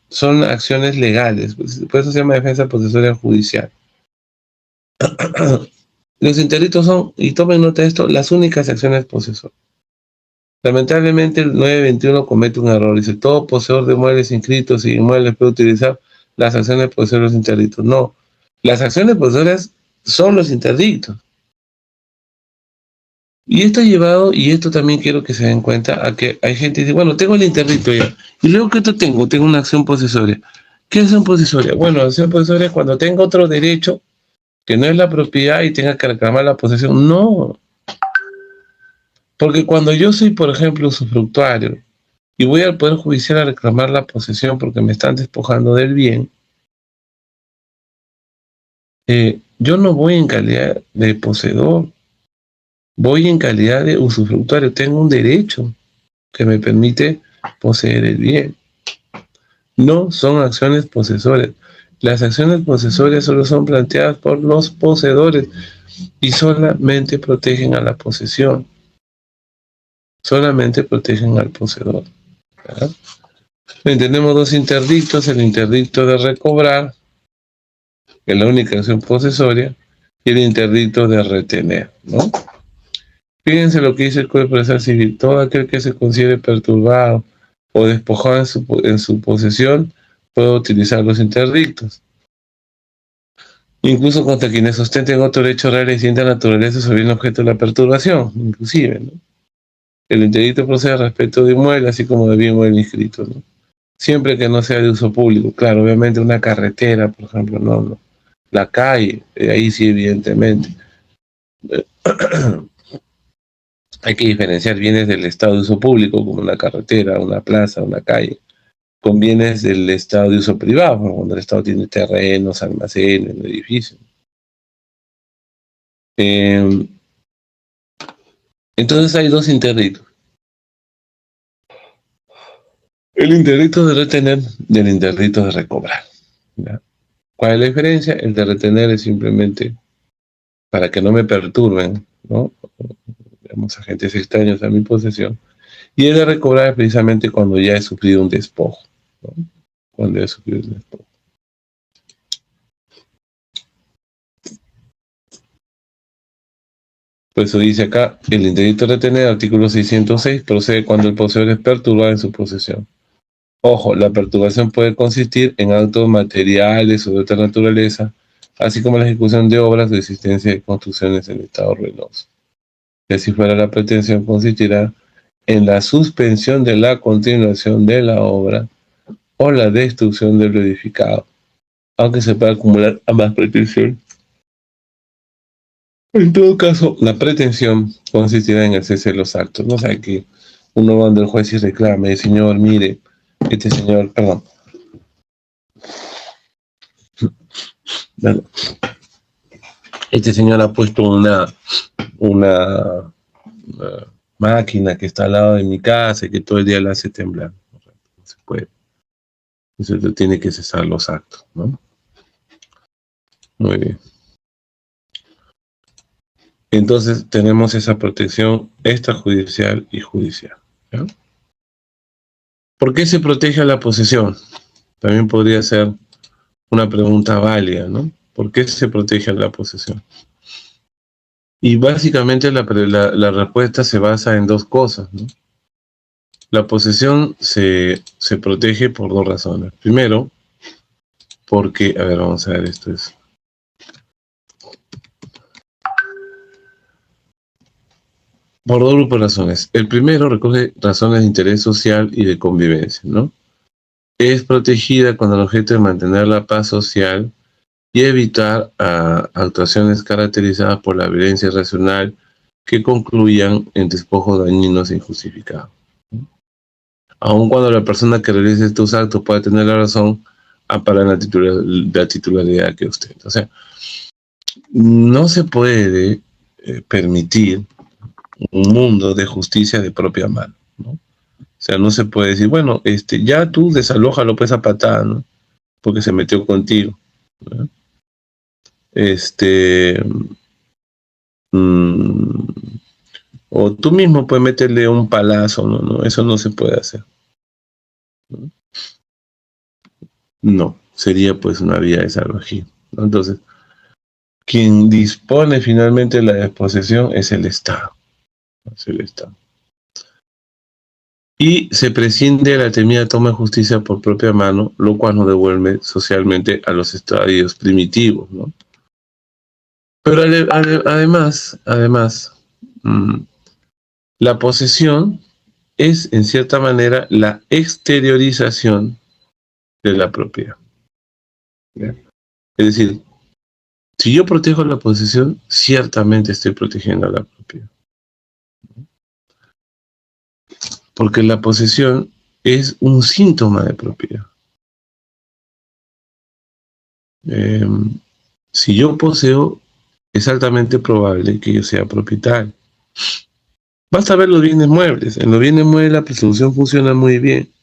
son acciones legales, por eso se llama defensa posesoria judicial. Los interdictos son, y tomen nota de esto, las únicas acciones posesorias. Lamentablemente el 921 comete un error, dice, todo poseedor de muebles inscritos y inmuebles puede utilizar las acciones posesorias de los interdictos. No, las acciones posesorias son los interdictos. Y esto ha llevado, y esto también quiero que se den cuenta, a que hay gente que dice, bueno, tengo el interdicto ya, y luego ¿qué tengo una acción posesoria. ¿Qué acción posesoria? Bueno, la acción posesoria es cuando tengo otro derecho que no es la propiedad y tenga que reclamar la posesión. No, porque cuando yo soy, por ejemplo, usufructuario y voy al Poder Judicial a reclamar la posesión porque me están despojando del bien, yo no voy en calidad de poseedor, voy en calidad de usufructuario. Tengo un derecho que me permite poseer el bien. No son acciones posesorias. Las acciones posesorias solo son planteadas por los poseedores y solamente protegen a la posesión. Solamente protegen al poseedor, ¿verdad? Tenemos dos interdictos: el interdicto de recobrar, que es la única acción posesoria, y el interdicto de retener, ¿no? Fíjense lo que dice el Código Procesal Civil: todo aquel que se considere perturbado o despojado en su posesión puede utilizar los interdictos, incluso contra quienes sostenten otro derecho real de distinta naturaleza sobre el objeto de la perturbación, inclusive, ¿no? El interdicto procede respecto de inmueble, así como de bien mueble inscrito, ¿no? Siempre que no sea de uso público. Claro, obviamente una carretera, por ejemplo, no. La calle, ahí sí, evidentemente. hay que diferenciar bienes del estado de uso público, como una carretera, una plaza, una calle, con bienes del estado de uso privado, cuando el estado tiene terrenos, almacenes, edificios. Entonces hay dos interdictos. El interdicto de retener y el interdicto de recobrar, ¿ya? ¿Cuál es la diferencia? El de retener es simplemente para que no me perturben, ¿no? Digamos, agentes extraños a mi posesión. Y el de recobrar es precisamente cuando ya he sufrido un despojo, ¿no? Cuando he sufrido un despojo. Por eso dice acá, el interdicto de retener, artículo 606, procede cuando el poseedor es perturbado en su posesión. Ojo, la perturbación puede consistir en actos materiales o de otra naturaleza, así como la ejecución de obras o existencia de construcciones en estado ruinoso. Si así fuera, la pretensión consistirá en la suspensión de la continuación de la obra o la destrucción del edificado, aunque se pueda acumular ambas pretensiones. En todo caso, la pretensión consistirá en el cese de los actos. No sé, que uno va donde el juez y reclame, señor, mire, este señor, perdón. Este señor ha puesto una máquina que está al lado de mi casa y que todo el día la hace temblar. No se puede. Entonces tiene que cesar los actos, ¿no? Muy bien. Entonces tenemos esa protección extrajudicial y judicial, ¿ya? ¿Por qué se protege a la posesión? También podría ser una pregunta válida, ¿no? ¿Por qué se protege a la posesión? Y básicamente la respuesta se basa en dos cosas, ¿no? La posesión se protege por dos razones. Primero, porque, a ver, vamos a ver, esto es... Por dos grupos de razones. El primero recoge razones de interés social y de convivencia, ¿no? Es protegida con el objeto de mantener la paz social y evitar actuaciones caracterizadas por la violencia irracional que concluyan en despojos dañinos e injustificados, ¿no? Aun cuando la persona que realice estos actos pueda tener la razón, ampara la titularidad que usted. O sea, no se puede permitir un mundo de justicia de propia mano, ¿no? O sea, no se puede decir, bueno, ya tú desalójalo pues a patada, ¿no? Porque se metió contigo, ¿no? O tú mismo puedes meterle un palazo, ¿no? Eso no se puede hacer, ¿no? No, sería pues una vía de salvajismo, ¿no? Entonces, quien dispone finalmente de la desposesión es el Estado. Es el Estado. Y se prescinde de la temida toma de justicia por propia mano, lo cual nos devuelve socialmente a los estadios primitivos, ¿no? Pero además, la posesión es, en cierta manera, la exteriorización de la propiedad, ¿ya? Es decir, si yo protejo la posesión, ciertamente estoy protegiendo a la propiedad. Porque la posesión es un síntoma de propiedad. Si yo poseo, es altamente probable que yo sea propietario. Basta ver los bienes muebles. En los bienes muebles la presunción funciona muy bien.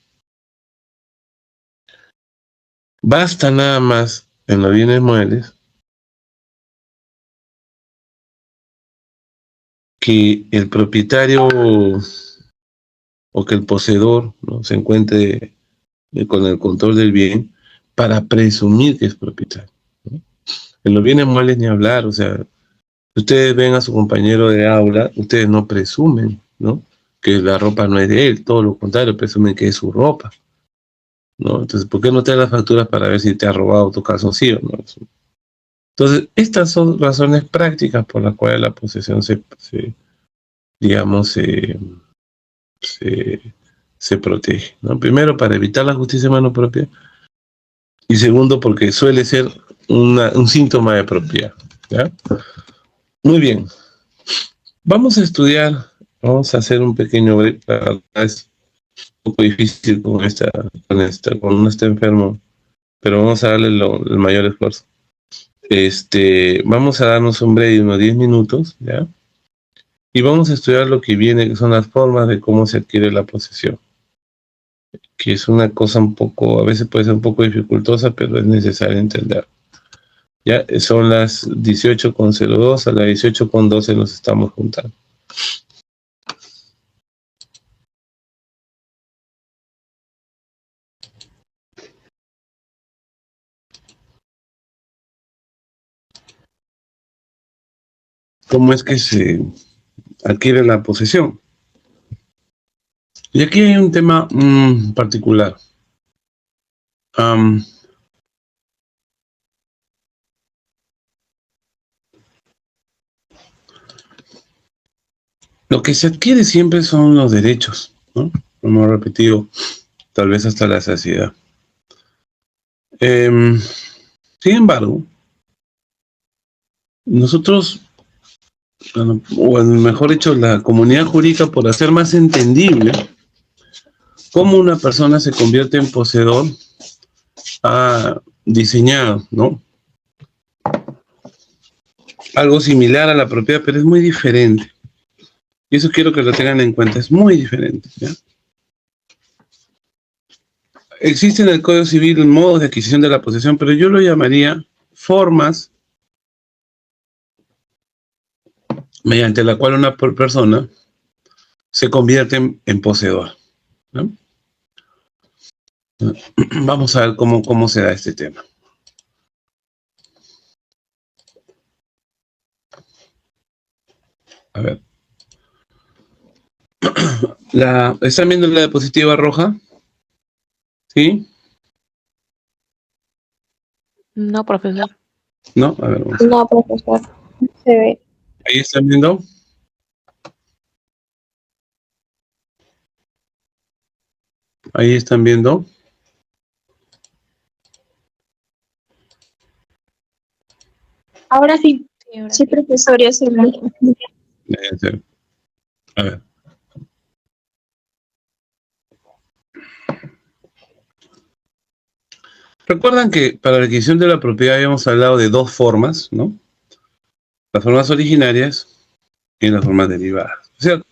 Basta nada más en los bienes muebles que el propietario o que el poseedor, ¿no?, se encuentre con el control del bien para presumir que es propietario, ¿no? En los bienes muebles ni hablar. O sea, ustedes ven a su compañero de aula, ustedes no presumen, ¿no?, que la ropa no es de él, todo lo contrario, presumen que es su ropa, ¿no? Entonces, ¿por qué no te dan las facturas para ver si te ha robado tu calzoncillo, ¿no? Entonces, estas son razones prácticas por las cuales la posesión se protege, ¿no? Primero, para evitar la justicia de mano propia, y segundo, porque suele ser un síntoma de propiedad, ¿ya? Muy bien. Vamos a estudiar Vamos a hacer un pequeño break. La verdad es un poco difícil con con uno está enfermo, pero vamos a darle el mayor esfuerzo. Vamos a darnos un break de unos 10 minutos, ¿ya? Y vamos a estudiar lo que viene, que son las formas de cómo se adquiere la posesión. Que es una cosa un poco, a veces puede ser un poco dificultosa, pero es necesario entender. Ya son las 18:02, a las 18:12 nos estamos juntando. ¿Cómo es que se adquiere la posesión? Y aquí hay un tema particular. Lo que se adquiere siempre son los derechos, ¿no? Como he repetido, tal vez hasta la saciedad. Sin embargo, nosotros, bueno, o mejor dicho, la comunidad jurídica, por hacer más entendible cómo una persona se convierte en poseedor, ha diseñado, ¿no?, algo similar a la propiedad, pero es muy diferente. Y eso quiero que lo tengan en cuenta, es muy diferente, ¿ya? Existe en el Código Civil modos de adquisición de la posesión, pero yo lo llamaría formas mediante la cual una persona se convierte en poseedor, ¿no? Vamos a ver cómo se da este tema. A ver. ¿Están viendo la diapositiva roja? ¿Sí? No, profesor. ¿No? A ver, vamos a ver. No, profesor. Se ve. ¿Ahí están viendo? ¿Ahí están viendo? Ahora sí. Sí, ahora Sí, sí. profesor, ya se ve. Debe ser. A ver. Recuerdan que para la adquisición de la propiedad habíamos hablado de dos formas, ¿no? Las formas originarias y las formas derivadas. ¿Cierto?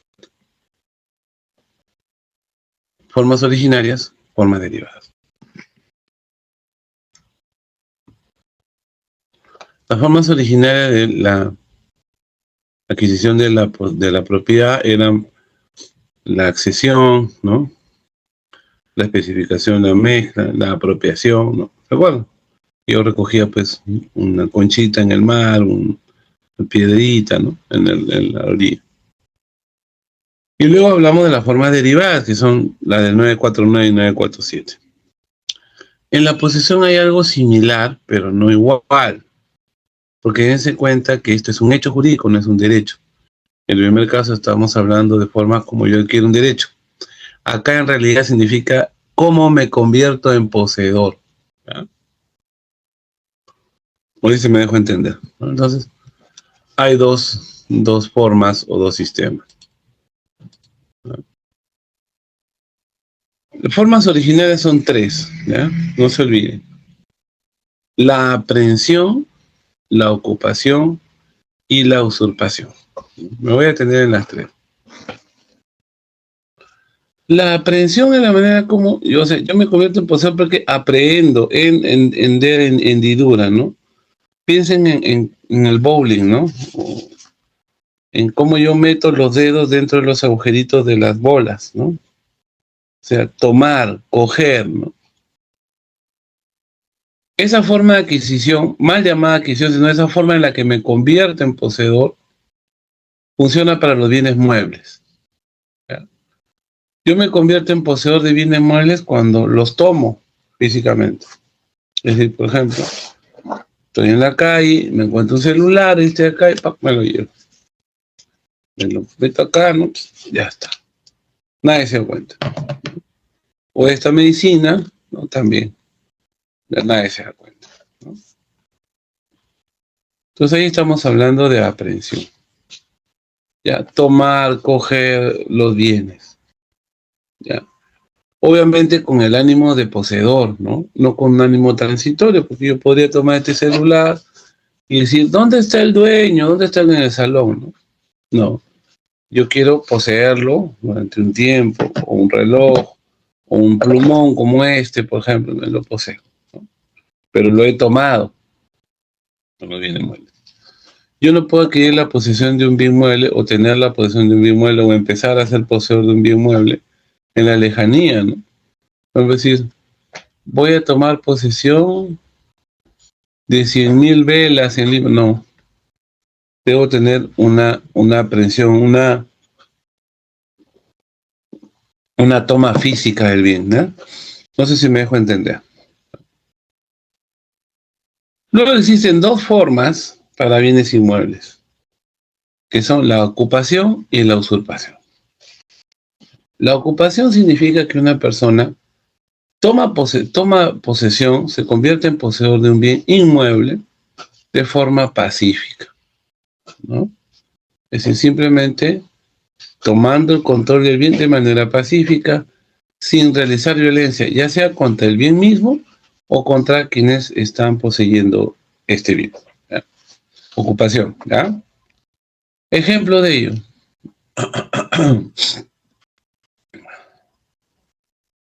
Formas originarias, formas derivadas. Las formas originarias de la adquisición de la propiedad eran la accesión, ¿no?, la especificación, la mezcla, la apropiación, ¿no? ¿Se acuerdan? Yo recogía pues una conchita en el mar, una piedrita, ¿no?, en la orilla. Y luego hablamos de las formas derivadas, que son las del 949 y 947. En la posesión hay algo similar, pero no igual, porque dense cuenta que esto es un hecho jurídico, no es un derecho. En el primer caso estamos hablando de forma como yo adquiero un derecho. Acá en realidad significa cómo me convierto en poseedor, ¿ya? Por si me dejo entender, ¿no? Entonces, hay dos formas o dos sistemas. Las formas originales son tres, ¿ya? No se olviden. La aprehensión, la ocupación y la usurpación. Me voy a detener en las tres. La aprehensión es la manera como yo me convierto en poseedor porque aprehendo, en hendidura, ¿no? Piensen en el bowling, ¿no? O en cómo yo meto los dedos dentro de los agujeritos de las bolas, ¿no? O sea, tomar, coger, ¿no? Esa forma de adquisición, mal llamada adquisición, sino esa forma en la que me convierto en poseedor, funciona para los bienes muebles, ¿ya? Yo me convierto en poseedor de bienes muebles cuando los tomo físicamente. Es decir, por ejemplo, estoy en la calle, me encuentro un celular, estoy acá y me lo llevo. Me lo meto acá, ¿no? Ya está. Nadie se da cuenta. O esta medicina, ¿no? También. Ya nadie se da cuenta, ¿no? Entonces ahí estamos hablando de aprehensión. ya, tomar, coger los bienes, ya. Obviamente con el ánimo de poseedor, ¿no? No con un ánimo transitorio, porque yo podría tomar este celular y decir, ¿dónde está el dueño? ¿Dónde está en el salón? ¿No? No, yo quiero poseerlo durante un tiempo, o un reloj, o un plumón como este, por ejemplo, me lo poseo, ¿no? Pero lo he tomado, no me viene mueble. Yo no puedo adquirir la posesión de un bien mueble, o tener la posesión de un bien mueble, o empezar a ser poseedor de un bien mueble en la lejanía, ¿no? Es decir, voy a tomar posesión de 100.000 velas en Lima. No, debo tener una aprehensión, una toma física del bien, ¿no? No sé si me dejo entender. Luego existen dos formas para bienes inmuebles, que son la ocupación y la usurpación. La ocupación significa que una persona toma posesión, se convierte en poseedor de un bien inmueble de forma pacífica, ¿no? Es decir, simplemente tomando el control del bien de manera pacífica, sin realizar violencia, ya sea contra el bien mismo o contra quienes están poseyendo este bien, ¿ya? Ocupación, ¿ya? Ejemplo de ello.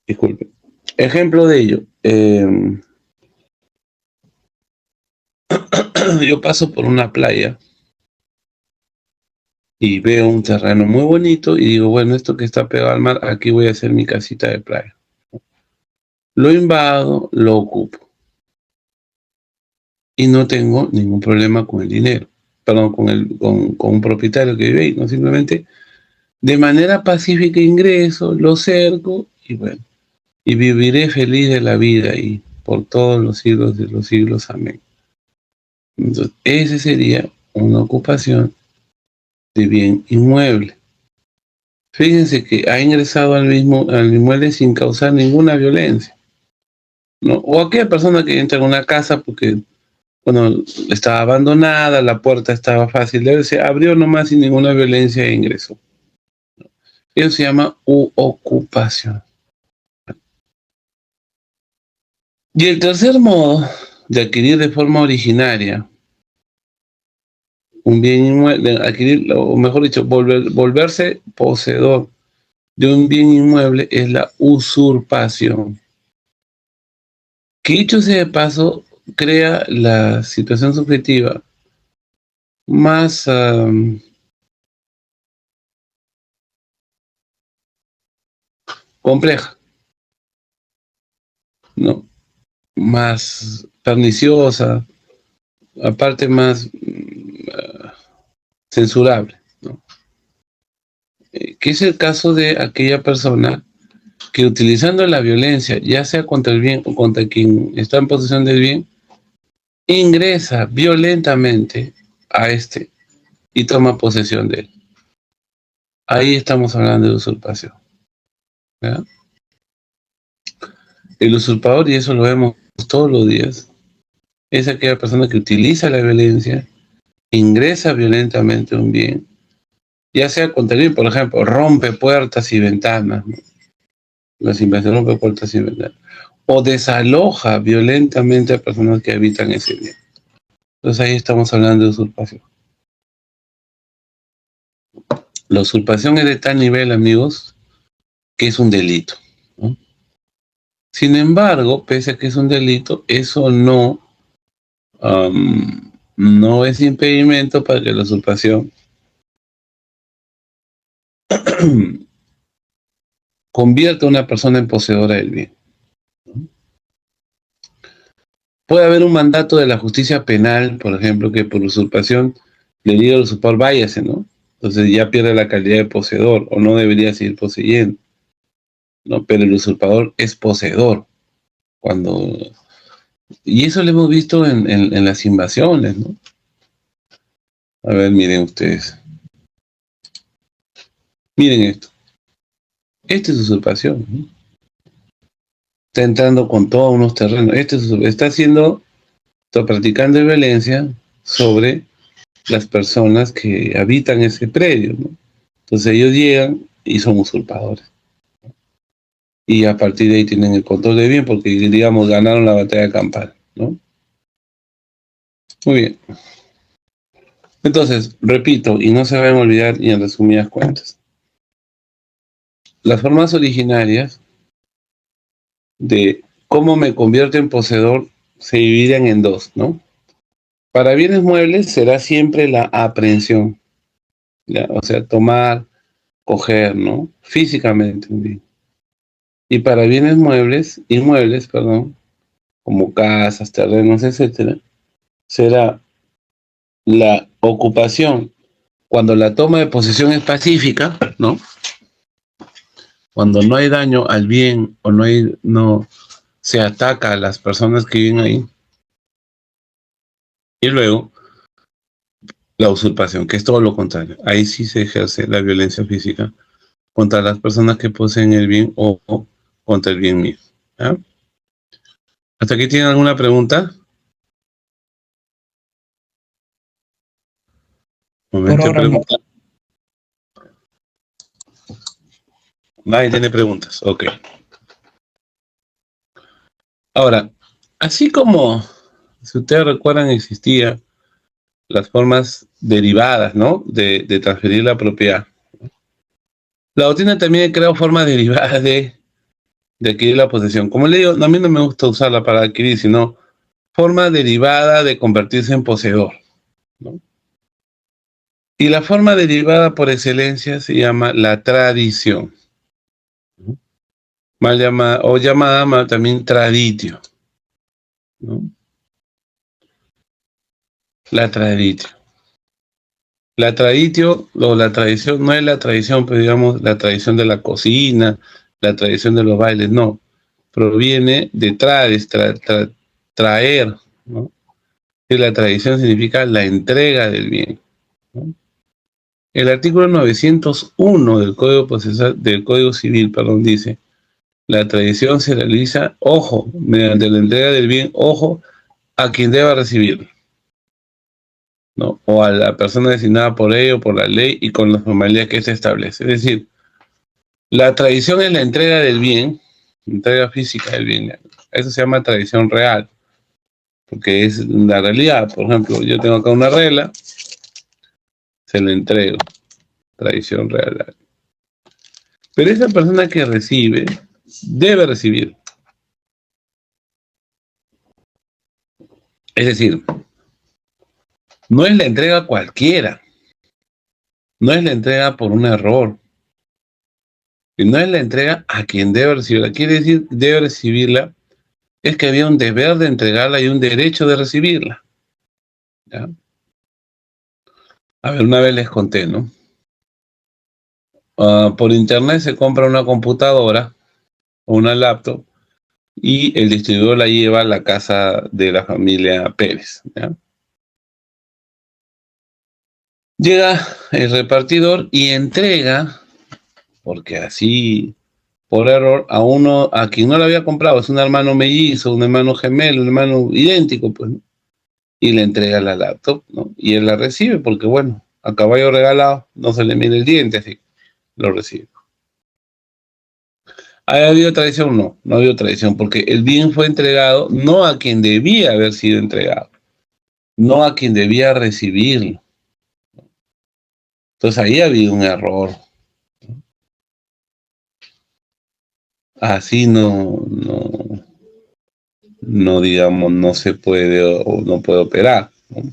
Disculpe. Ejemplo de ello. Yo paso por una playa y veo un terreno muy bonito y digo, bueno, esto que está pegado al mar, aquí voy a hacer mi casita de playa. Lo invado, lo ocupo. Y no tengo ningún problema con el dinero, perdón, con un propietario que vive ahí, no, simplemente de manera pacífica ingreso, lo cerco y bueno, y viviré feliz de la vida y por todos los siglos de los siglos, amén. Entonces, ese sería una ocupación de bien inmueble. Fíjense que ha ingresado al inmueble sin causar ninguna violencia, ¿no? O aquella persona que entra en una casa porque, bueno, estaba abandonada, la puerta estaba fácil de ver, se abrió nomás sin ninguna violencia e ingresó. Eso se llama ocupación. Y el tercer modo de adquirir de forma originaria un bien inmueble, adquirir, o mejor dicho, volverse poseedor de un bien inmueble es la usurpación. Que dicho sea de paso, crea la situación subjetiva más compleja, ¿no? Más perniciosa, aparte más censurable, ¿no? Que es el caso de aquella persona que utilizando la violencia, ya sea contra el bien o contra quien está en posesión del bien, ingresa violentamente a este y toma posesión de él. Ahí estamos hablando de usurpación, ¿ya? El usurpador, y eso lo vemos todos los días, es aquella persona que utiliza la violencia, ingresa violentamente a un bien, ya sea contra el bien, por ejemplo, rompe puertas y ventanas, ¿no? Las invasiones rompe puertas y ventanas, o desaloja violentamente a personas que habitan ese bien. Entonces ahí estamos hablando de usurpación. La usurpación es de tal nivel, amigos, que es un delito, ¿no? Sin embargo, pese a que es un delito, eso no es impedimento para que la usurpación convierta a una persona en poseedora del bien, ¿no? Puede haber un mandato de la justicia penal, por ejemplo, que por usurpación le diga al usurpador, váyase, ¿no? Entonces ya pierde la calidad de poseedor, o no debería seguir poseyendo, ¿no? Pero el usurpador es poseedor. Y eso lo hemos visto en las invasiones, ¿no? A ver, miren ustedes. Miren esto. Esta es usurpación, ¿no? Está entrando con todos unos terrenos. Está practicando violencia sobre las personas que habitan ese predio, ¿no? Entonces ellos llegan y son usurpadores. Y a partir de ahí tienen el control de bien porque, digamos, ganaron la batalla campal, ¿no? Muy bien. Entonces, repito, y no se vayan a olvidar, y en resumidas cuentas, las formas originarias de cómo me convierto en poseedor se dividen en dos, ¿no? Para bienes muebles será siempre la aprehensión, ¿ya? O sea, tomar, coger, ¿no? Físicamente un bien. Y para bienes inmuebles, perdón, como casas, terrenos, etcétera, será la ocupación cuando la toma de posesión es pacífica, ¿no? Cuando no hay daño al bien o no se ataca a las personas que viven ahí. Y luego, la usurpación, que es todo lo contrario. Ahí sí se ejerce la violencia física contra las personas que poseen el bien o contra el bien mío. ¿Ya? ¿Hasta aquí tienen alguna pregunta? Momento de ahora no. pregunta. Nadie tiene preguntas. Ok. Ahora, así como, si ustedes recuerdan, existían las formas derivadas, ¿no? De transferir la propiedad. La doctrina también ha creado formas derivadas de adquirir la posesión. Como le digo, a mí no me gusta usarla para adquirir, sino forma derivada de convertirse en poseedor, ¿no? Y la forma derivada por excelencia se llama la tradición, ¿no? Mal llamada, o llamada también traditio, ¿no? La traditio. La traditio, o la tradición, no es la tradición, pero digamos la tradición de la cocina, la tradición de los bailes, no. Proviene de traer, ¿no? Y la tradición significa la entrega del bien, ¿no? El artículo 901 del Código Civil, perdón, dice: la tradición se realiza, ojo, mediante la entrega del bien, ojo, a quien deba recibirlo, ¿no? O a la persona designada por ello, por la ley y con las formalidades que se establece. Es decir, la tradición es la entrega del bien, la entrega física del bien. Eso se llama tradición real, porque es la realidad. Por ejemplo, yo tengo acá una regla, se la entrego, tradición real. Pero esa persona que recibe, debe recibir. Es decir, no es la entrega cualquiera, no es la entrega por un error, y no es la entrega a quien debe recibirla. Quiere decir, debe recibirla, es que había un deber de entregarla y un derecho de recibirla, ¿ya? A ver, una vez les conté, ¿no? Por internet se compra una computadora o una laptop y el distribuidor la lleva a la casa de la familia Pérez, ¿ya? Llega el repartidor y entrega, porque así, por error, a quien no la había comprado, es un hermano mellizo, un hermano gemelo, un hermano idéntico, pues, ¿no? Y le entrega la laptop, ¿no? Y él la recibe porque, bueno, a caballo regalado no se le mide el diente, así lo recibe. ¿Ha habido traición? No, no ha habido traición, porque el bien fue entregado no a quien debía haber sido entregado, no a quien debía recibirlo. Entonces ahí ha habido un error. Así no digamos, no se puede o no puede operar, ¿no? O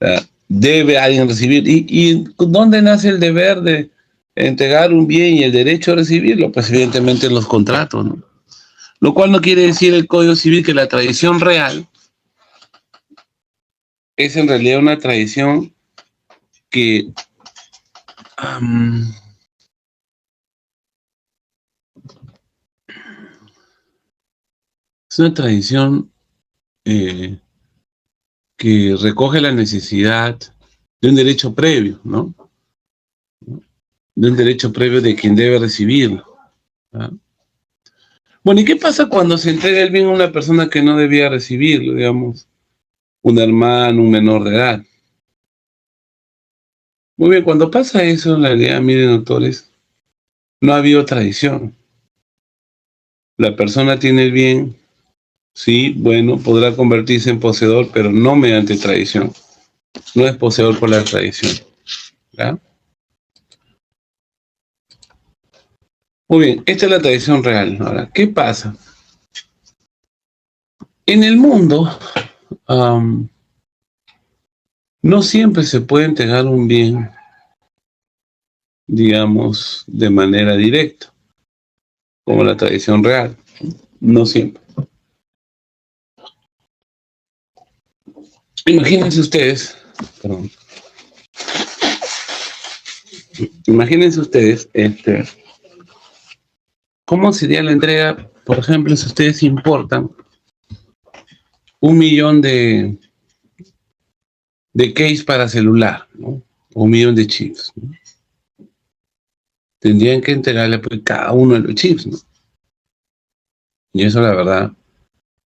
sea, debe alguien recibir. ¿Y dónde nace el deber de entregar un bien y el derecho a recibirlo? Pues evidentemente en los contratos, ¿no? Lo cual no quiere decir el Código Civil que la tradición real es en realidad una tradición que es una tradición que recoge la necesidad de un derecho previo, ¿no? De un derecho previo de quien debe recibirlo, ¿no? Bueno, ¿y qué pasa cuando se entrega el bien a una persona que no debía recibirlo, digamos, un hermano, un menor de edad? Muy bien, cuando pasa eso, en realidad, miren, autores, no ha habido tradición. La persona tiene el bien, sí, bueno, podrá convertirse en poseedor, pero no mediante tradición. No es poseedor por la tradición. ¿Ya? Muy bien, esta es la tradición real. Ahora, ¿qué pasa? En el mundo, no siempre se puede entregar un bien, digamos, de manera directa, como la tradición real. No siempre. Imagínense ustedes, perdón, imagínense ustedes, ¿cómo sería la entrega, por ejemplo, si ustedes importan 1.000.000 de case para celular, ¿no? 1.000.000 de chips, ¿no? Tendrían que entregarle pues, cada uno de los chips, ¿no? Y eso, la verdad,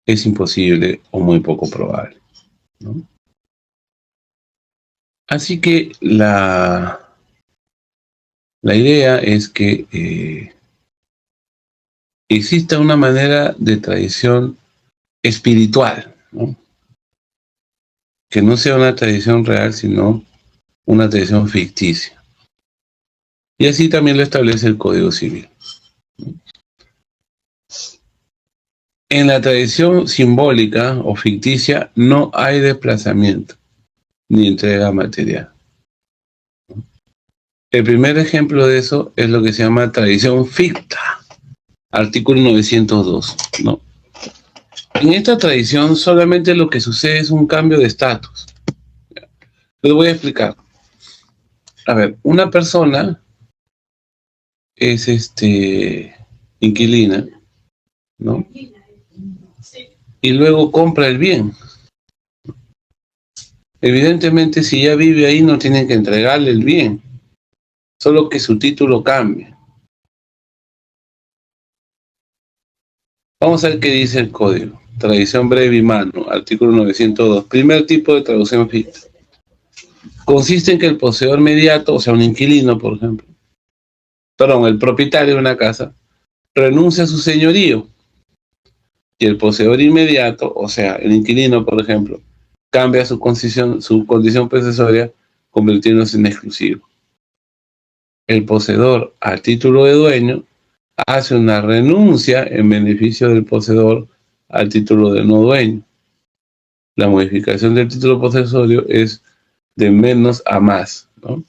es imposible o muy poco probable, ¿no? Así que la idea es que exista una manera de tradición espiritual, ¿no? Que no sea una tradición real, sino una tradición ficticia. Y así también lo establece el Código Civil. En la tradición simbólica o ficticia no hay desplazamiento ni entrega material. El primer ejemplo de eso es lo que se llama tradición ficta, artículo 902, ¿no? En esta tradición solamente lo que sucede es un cambio de estatus. Les voy a explicar. A ver, una persona es inquilina, ¿no? Y luego compra el bien. Evidentemente, si ya vive ahí, no tienen que entregarle el bien, solo que su título cambie. Vamos a ver qué dice el código. Tradición breve y mano, artículo 902. Primer tipo de traducción ficta. Consiste en que el poseedor inmediato, o sea, un inquilino, por ejemplo, el propietario de una casa, renuncia a su señorío. Y el poseedor inmediato, o sea, el inquilino, por ejemplo, cambia su condición posesoria, convirtiéndose en exclusivo. El poseedor, a título de dueño, hace una renuncia en beneficio del poseedor al título de no dueño. La modificación del título posesorio es de menos a más, ¿no?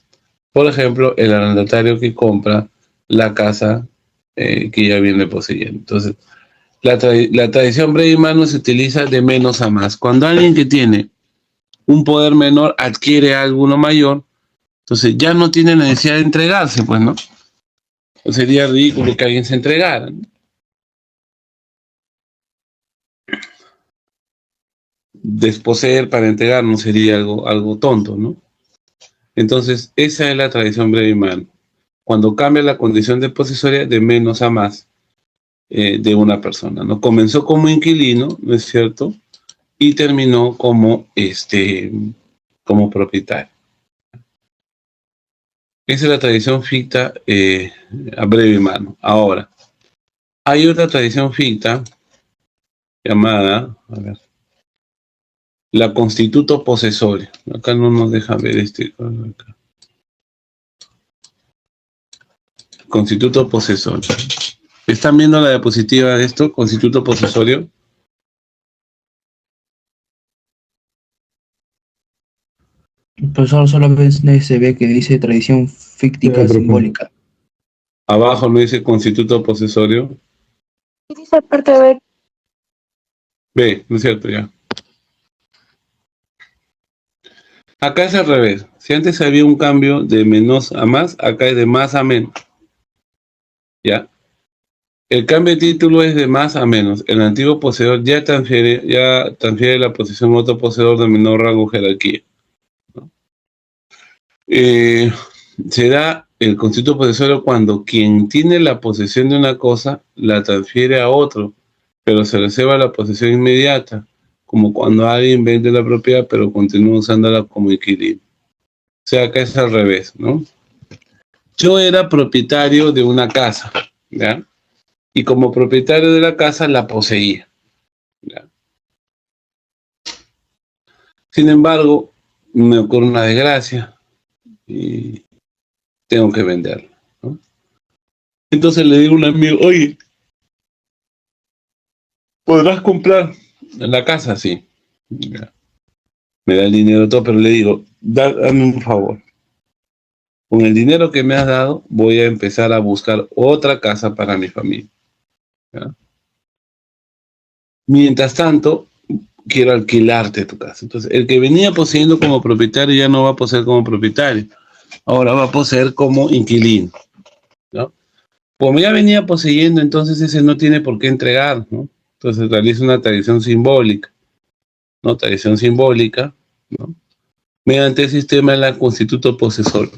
Por ejemplo, el arrendatario que compra la casa que ya viene poseyendo. Entonces, la tradición breve y mano se utiliza de menos a más. Cuando alguien que tiene un poder menor adquiere alguno mayor, entonces ya no tiene necesidad de entregarse, pues, ¿no? Sería ridículo que alguien se entregara, ¿no? Desposeer para entregarnos sería algo tonto, ¿no? Entonces, esa es la tradición breve y mano. Cuando cambia la condición de posesoria de menos a más de una persona, ¿no? Comenzó como inquilino, ¿no es cierto? Y terminó como propietario. Esa es la tradición ficta a breve y mano. Ahora, hay otra tradición ficta llamada, a ver, la constituto posesoria. Acá no nos deja ver acá. Constituto posesorio. ¿Están viendo la diapositiva de esto? Constituto posesorio. Profesor, solamente se ve que dice tradición fictica simbólica. Abajo no dice constituto posesorio. Dice parte B. B, ¿no es cierto? Ya. Acá es al revés. Si antes había un cambio de menos a más, acá es de más a menos. ¿Ya? El cambio de título es de más a menos. El antiguo poseedor ya transfiere la posesión a otro poseedor de menor rango o jerarquía, ¿no? Se da el constituto posesorio cuando quien tiene la posesión de una cosa la transfiere a otro, pero se reserva la posesión inmediata, como cuando alguien vende la propiedad pero continúa usándola como inquilino. sea, acá es al revés, ¿no? Yo era propietario de una casa, ¿ya? Y como propietario de la casa la poseía, ¿ya? Sin embargo, me ocurre una desgracia y tengo que venderla, ¿no? Entonces le digo a un amigo, oye, ¿podrás comprar la casa? Sí. Ya. Me da el dinero todo, pero le digo, dame un favor. Con el dinero que me has dado, voy a empezar a buscar otra casa para mi familia, ¿ya? Mientras tanto, quiero alquilarte tu casa. Entonces, el que venía poseyendo como propietario ya no va a poseer como propietario. Ahora va a poseer como inquilino, ¿no? Como ya venía poseyendo, entonces ese no tiene por qué entregar, ¿no? Entonces realiza una tradición simbólica, ¿no? Tradición simbólica, ¿no? Mediante el sistema de la constituto posesorio.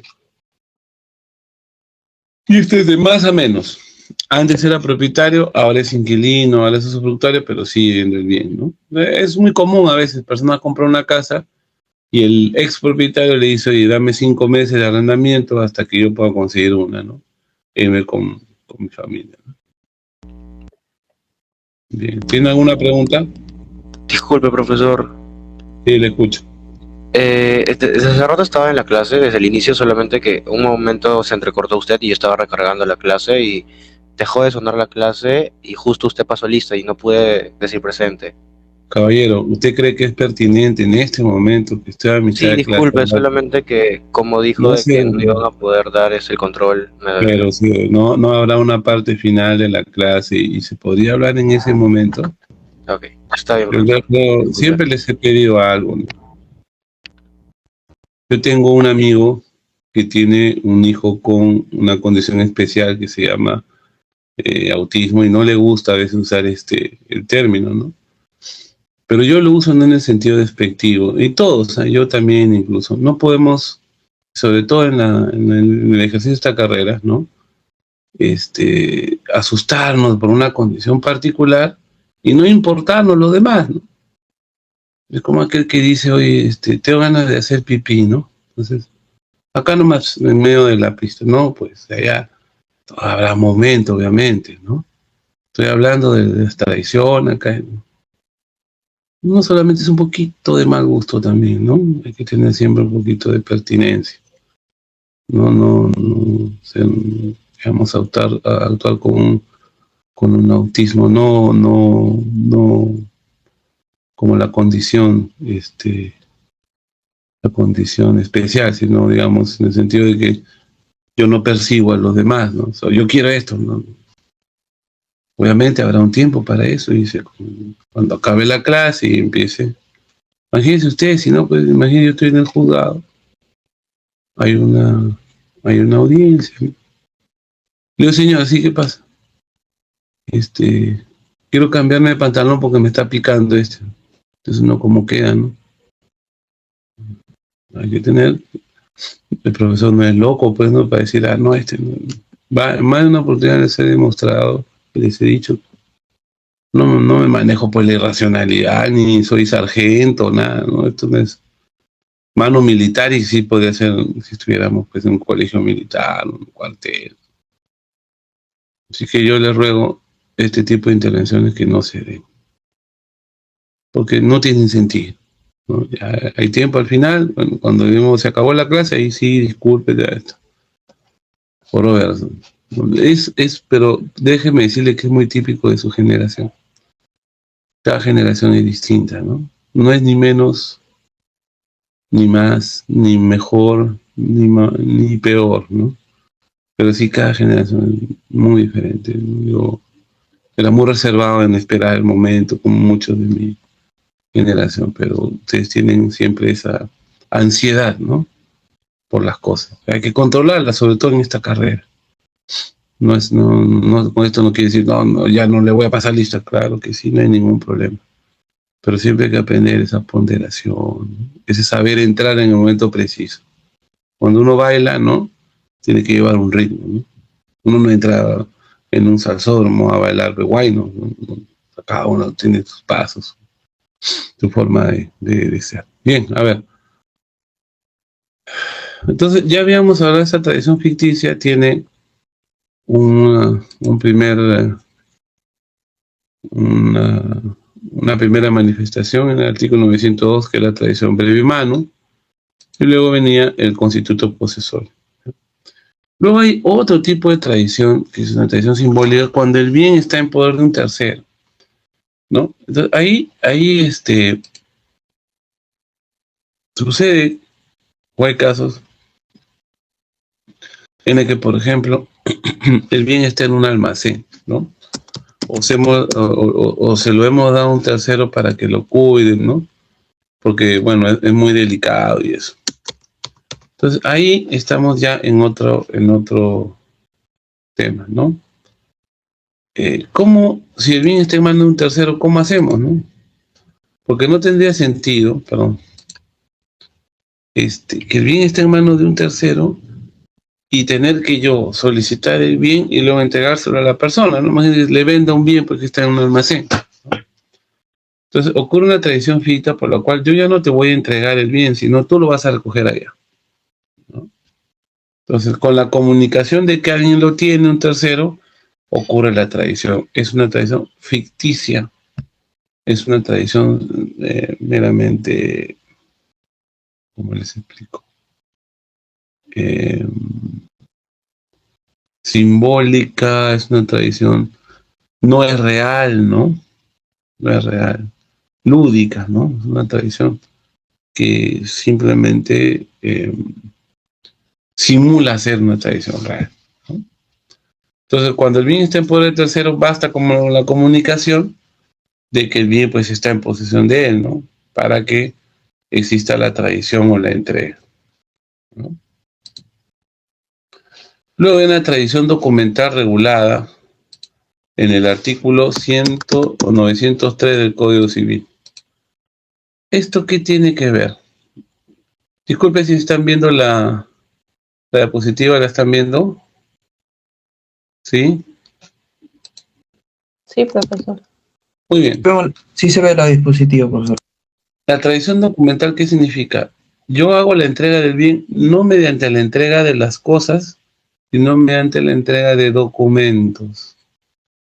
Y este es de más a menos. Antes era propietario, ahora es inquilino, ahora es usufructuario, pero sigue viendo el bien, ¿no? Es muy común a veces, personas compran una casa y el ex propietario le dice, oye, dame 5 meses de arrendamiento hasta que yo pueda conseguir una, ¿no? Irme con mi familia, ¿no? Bien. ¿Tiene alguna pregunta? Disculpe, profesor. Sí, le escucho. Desde hace rato estaba en la clase, desde el inicio, solamente que un momento se entrecortó usted y yo estaba recargando la clase y dejó de sonar la clase y justo usted pasó lista y no pude decir presente. Caballero, ¿usted cree que es pertinente en este momento que esté a mitad Sí, de clase? disculpe, solamente que como dijo No de que sé, no iban a poder dar ese el control, me dolió. pero sí, no habrá una parte final de la clase y se podría hablar en ese momento. Ok, está bien, Yo profesor. Disculpe. siempre les he pedido algo, ¿no? Yo tengo un amigo que tiene un hijo con una condición especial que se llama autismo y no le gusta a veces usar el término, ¿no? Pero yo lo uso no en el sentido despectivo, y todos, yo también incluso, no podemos, sobre todo en el ejercicio de esta carrera, ¿no? Asustarnos por una condición particular y no importarnos lo demás, ¿no? Es como aquel que dice, oye, tengo ganas de hacer pipí, ¿no? Entonces, acá nomás, en medio de la pista, no, pues allá habrá momento, obviamente, ¿no? Estoy hablando de esta tradición acá, ¿no? No solamente es un poquito de mal gusto también, ¿no? Hay que tener siempre un poquito de pertinencia. No digamos, actuar con un autismo, no como la condición especial, sino, digamos, en el sentido de que yo no percibo a los demás, ¿no? O sea, yo quiero esto, ¿no? Obviamente habrá un tiempo para eso, y cuando acabe la clase y empiece. Imagínense ustedes, si no, pues imagínense, yo estoy en el juzgado, hay una audiencia. Le digo, señor, ¿así qué pasa? Quiero cambiarme de pantalón porque me está picando Entonces uno como queda, ¿no? Hay que tener, el profesor no es loco, pues, ¿no? Para decir, no, más de una oportunidad de ser demostrado, les he dicho, no me manejo por la irracionalidad, ni soy sargento, nada, ¿no? Esto no es mano militar, y sí podría ser si estuviéramos pues en un colegio militar, un cuartel. Así que yo les ruego este tipo de intervenciones que no se den, porque no tienen sentido, ¿no? Ya hay tiempo al final, bueno, cuando se acabó la clase, ahí sí, disculpe, ya esto. Por Roberto. Pero déjeme decirle que es muy típico de su generación. Cada generación es distinta, ¿no? No es ni menos, ni más, ni mejor, ni peor, ¿no? Pero sí cada generación es muy diferente, ¿no? Yo era muy reservado en esperar el momento, como muchos de mi generación, pero ustedes tienen siempre esa ansiedad, ¿no? Por las cosas. Hay que controlarlas, sobre todo en esta carrera. No, con esto no quiere decir, no, ya no le voy a pasar lista. Claro que sí, no hay ningún problema. Pero siempre hay que aprender esa ponderación, ¿no? Ese saber entrar en el momento preciso. Cuando uno baila, ¿no? Tiene que llevar un ritmo, ¿no? Uno no entra en un salsódromo a bailar guayno, ¿no? Cada uno tiene sus pasos, su forma de ser. Bien, a ver. Entonces, ya habíamos hablado de esa tradición ficticia, tiene una primera manifestación en el artículo 902, que es la tradición brevi manu, y luego venía el constituto posesorio. Luego hay otro tipo de tradición, que es una tradición simbólica, cuando el bien está en poder de un tercero, ¿no? Entonces, ahí sucede, o hay casos en el que, por ejemplo, el bien está en un almacén, ¿no? O se lo hemos dado a un tercero para que lo cuiden, ¿no? Porque, bueno, es muy delicado y eso. Entonces, ahí estamos ya en otro tema, ¿no? ¿Cómo, si el bien está en manos de un tercero, cómo hacemos, no? Porque no tendría sentido, perdón, que el bien esté en manos de un tercero y tener que yo solicitar el bien y luego entregárselo a la persona, ¿no? Imagínate, le venda un bien porque está en un almacén, ¿no? Entonces ocurre una tradición ficta por la cual yo ya no te voy a entregar el bien, sino tú lo vas a recoger allá, ¿no? Entonces, con la comunicación de que alguien lo tiene, un tercero, ocurre la tradición. Es una tradición ficticia, es una tradición meramente, ¿cómo les explico? Simbólica, es una tradición, no es real, ¿no? No es real. Lúdica, ¿no? Es una tradición que simplemente simula ser una tradición real, ¿no? Entonces, cuando el bien está en poder del tercero, basta como la comunicación de que el bien pues está en posesión de él, ¿no? Para que exista la tradición o la entrega, ¿no? Luego hay una tradición documental regulada en el artículo 100 o 903 del Código Civil. ¿Esto qué tiene que ver? Disculpe si están viendo la diapositiva, ¿la están viendo? ¿Sí? Sí, profesor. Muy bien. Pero sí se ve la dispositiva, profesor. La tradición documental, ¿qué significa? Yo hago la entrega del bien no mediante la entrega de las cosas, sino mediante la entrega de documentos,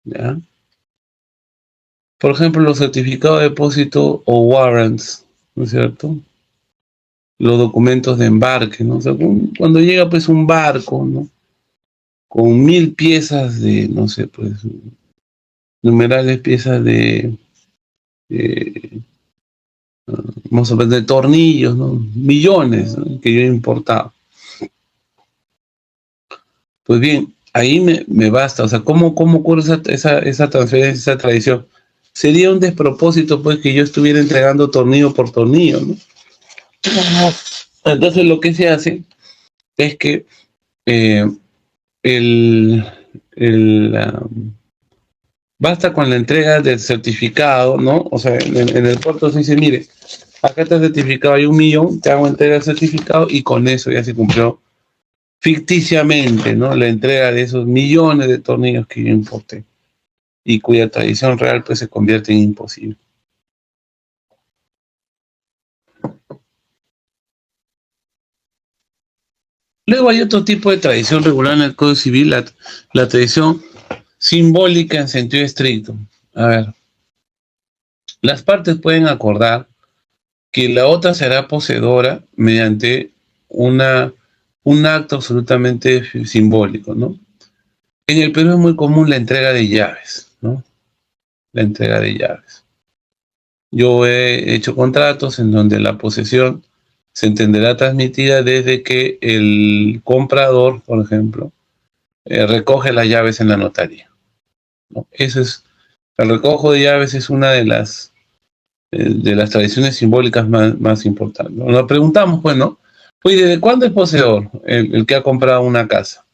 ¿ya? Por ejemplo, los certificados de depósito o warrants, ¿no es cierto? Los documentos de embarque, ¿no? O sea, cuando llega pues un barco, ¿no? Con 1000 piezas de, no sé, pues, numerales piezas vamos a ver, de tornillos, ¿no? Millones, ¿no? Que yo he importado. Pues bien, ahí me basta. O sea, ¿cómo ocurre esa transferencia, esa tradición? Sería un despropósito, pues, que yo estuviera entregando tornillo por tornillo, ¿no? Entonces, lo que se hace es que basta con la entrega del certificado, ¿no? O sea, en el puerto se dice, mire, acá está el certificado, hay 1.000.000, te hago entrega del certificado y con eso ya se cumplió ficticiamente, ¿no? La entrega de esos millones de tornillos que yo importé y cuya tradición real pues se convierte en imposible. Luego hay otro tipo de tradición regular en el Código Civil, la tradición simbólica en sentido estricto. A ver, las partes pueden acordar que la otra será poseedora mediante un acto absolutamente simbólico, ¿no? En el Perú es muy común la entrega de llaves, ¿no? La entrega de llaves. Yo he hecho contratos en donde la posesión se entenderá transmitida desde que el comprador, por ejemplo, recoge las llaves en la notaría, ¿no? El recojo de llaves es una de las tradiciones simbólicas más importantes. Nos preguntamos, pues, ¿no? Pues, ¿desde cuándo es poseedor el que ha comprado una casa?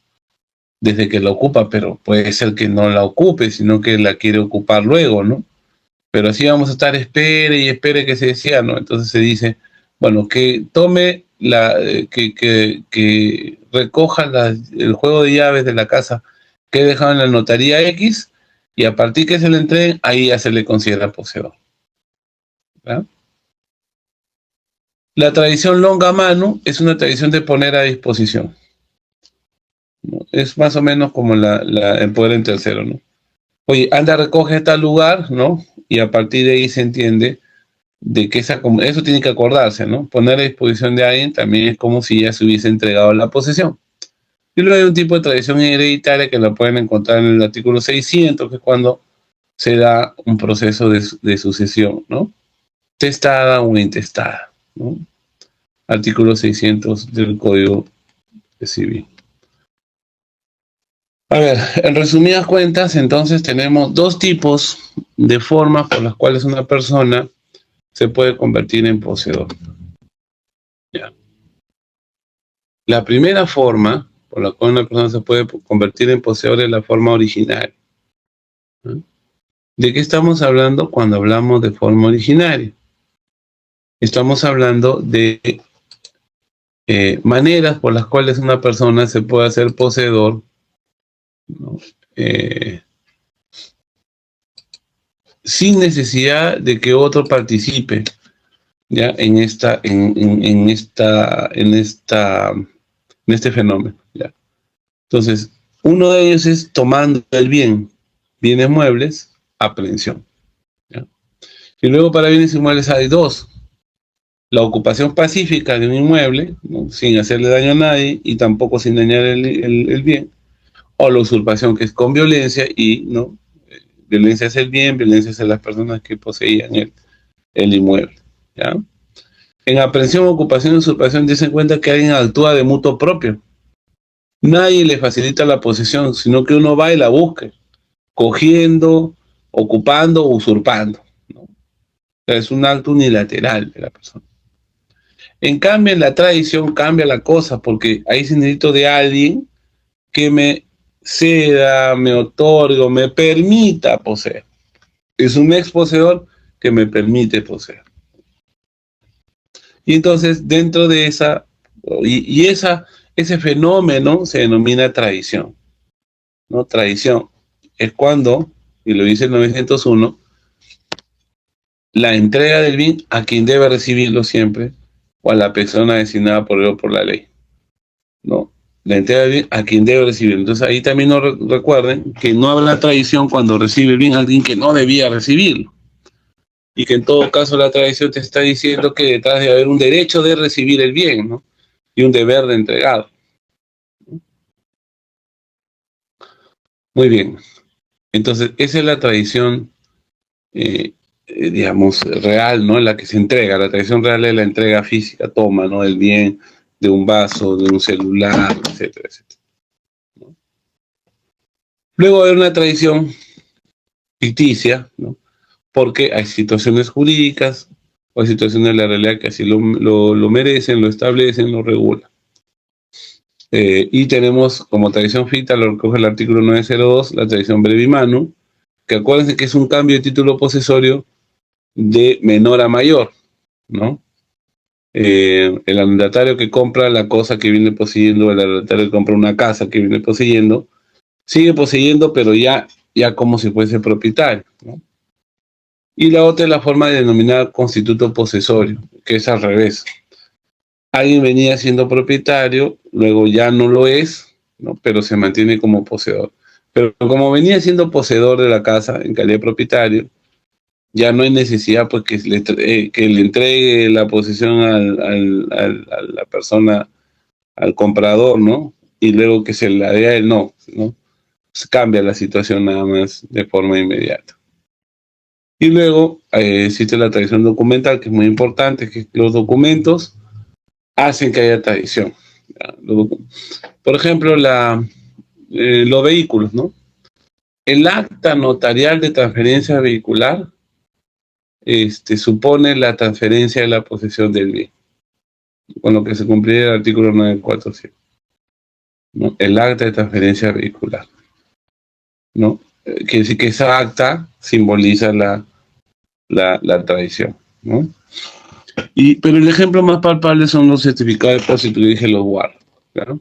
Desde que la ocupa, pero puede ser que no la ocupe, sino que la quiere ocupar luego, ¿no? Pero así vamos a estar, espere y espere que se decía, ¿no? Entonces se dice, bueno, que tome que recoja el juego de llaves de la casa que he dejado en la notaría X, y a partir que se le entreguen, ahí ya se le considera poseedor, ¿verdad? La tradición longa mano es una tradición de poner a disposición, ¿no? Es más o menos como el poder en tercero, ¿no? Oye, anda, recoge a tal lugar, ¿no? Y a partir de ahí se entiende de que eso tiene que acordarse, ¿no? Poner a disposición de alguien también es como si ya se hubiese entregado la posesión. Y luego hay un tipo de tradición hereditaria que la pueden encontrar en el artículo 600, que es cuando se da un proceso de sucesión, ¿no? Testada o intestada, ¿no? Artículo 600 del Código Civil. A ver, en resumidas cuentas, entonces tenemos dos tipos de formas por las cuales una persona se puede convertir en poseedor. Ya. La primera forma por la cual una persona se puede convertir en poseedor es la forma originaria, ¿no? ¿De qué estamos hablando cuando hablamos de forma originaria? Estamos hablando de maneras por las cuales una persona se puede hacer poseedor, ¿no? Sin necesidad de que otro participe ya en este fenómeno, ya. Entonces, uno de ellos es tomando el bienes muebles, aprehensión, ¿ya? Y luego para bienes inmuebles hay dos: la ocupación pacífica de un inmueble, ¿no? Sin hacerle daño a nadie y tampoco sin dañar el bien, o la usurpación, que es con violencia y no. Violencia es el bien, violencia es las personas que poseían el inmueble, ¿ya? En aprehensión, ocupación y usurpación, dicen cuenta que alguien actúa de mutuo propio. Nadie le facilita la posesión, sino que uno va y la busca, cogiendo, ocupando, usurpando, ¿no? O sea, es un acto unilateral de la persona. En cambio, en la tradición cambia la cosa, porque ahí se necesita de alguien que me ceda, me otorgue, me permita poseer. Es un exposeedor que me permite poseer. Y entonces, dentro de ese fenómeno se denomina tradición, ¿no? Tradición es cuando, y lo dice el 901, la entrega del bien a quien debe recibirlo siempre, o a la persona designada por él o por la ley, ¿no? La entrega del bien a quien debe recibirlo. Entonces ahí también nos recuerden que no habrá tradición cuando recibe el bien a alguien que no debía recibirlo. Y que en todo caso la tradición te está diciendo que detrás de haber un derecho de recibir el bien, ¿no? Y un deber de entregarlo. Muy bien. Entonces, esa es la tradición, digamos, real, ¿no? En la que se entrega. La tradición real es la entrega física, toma, ¿no? El bien de un vaso, de un celular, etcétera, etcétera, ¿no? Luego hay una tradición ficticia, ¿no? Porque hay situaciones jurídicas o hay situaciones de la realidad que así lo merecen, lo establecen, lo regulan. Y tenemos como tradición ficta, lo recoge el artículo 902, la tradición brevi manu, que acuérdense que es un cambio de título posesorio de menor a mayor, ¿no? El arrendatario que compra la cosa que viene poseyendo, el arrendatario que compra una casa que viene poseyendo, sigue poseyendo, pero ya como si fuese propietario, ¿no? Y la otra es la forma de denominar constituto posesorio, que es al revés. Alguien venía siendo propietario, luego ya no lo es, ¿no? Pero se mantiene como poseedor. Pero como venía siendo poseedor de la casa en calidad de propietario, ya no hay necesidad pues, que le entregue la posesión a la persona, al comprador, ¿no? Y luego que se la dé a él, no. Se cambia la situación nada más de forma inmediata. Y luego existe la tradición documental, que es muy importante, que los documentos hacen que haya tradición. Por ejemplo, los vehículos, ¿no? El acta notarial de transferencia vehicular supone la transferencia de la posesión del bien, con lo que se cumpliría el artículo 947, ¿no? El acta de transferencia vehicular, ¿no? Quiere decir que esa acta simboliza la tradición, ¿no? Pero el ejemplo más palpable son los certificados de depósito, que dije, los guardo, ¿claro?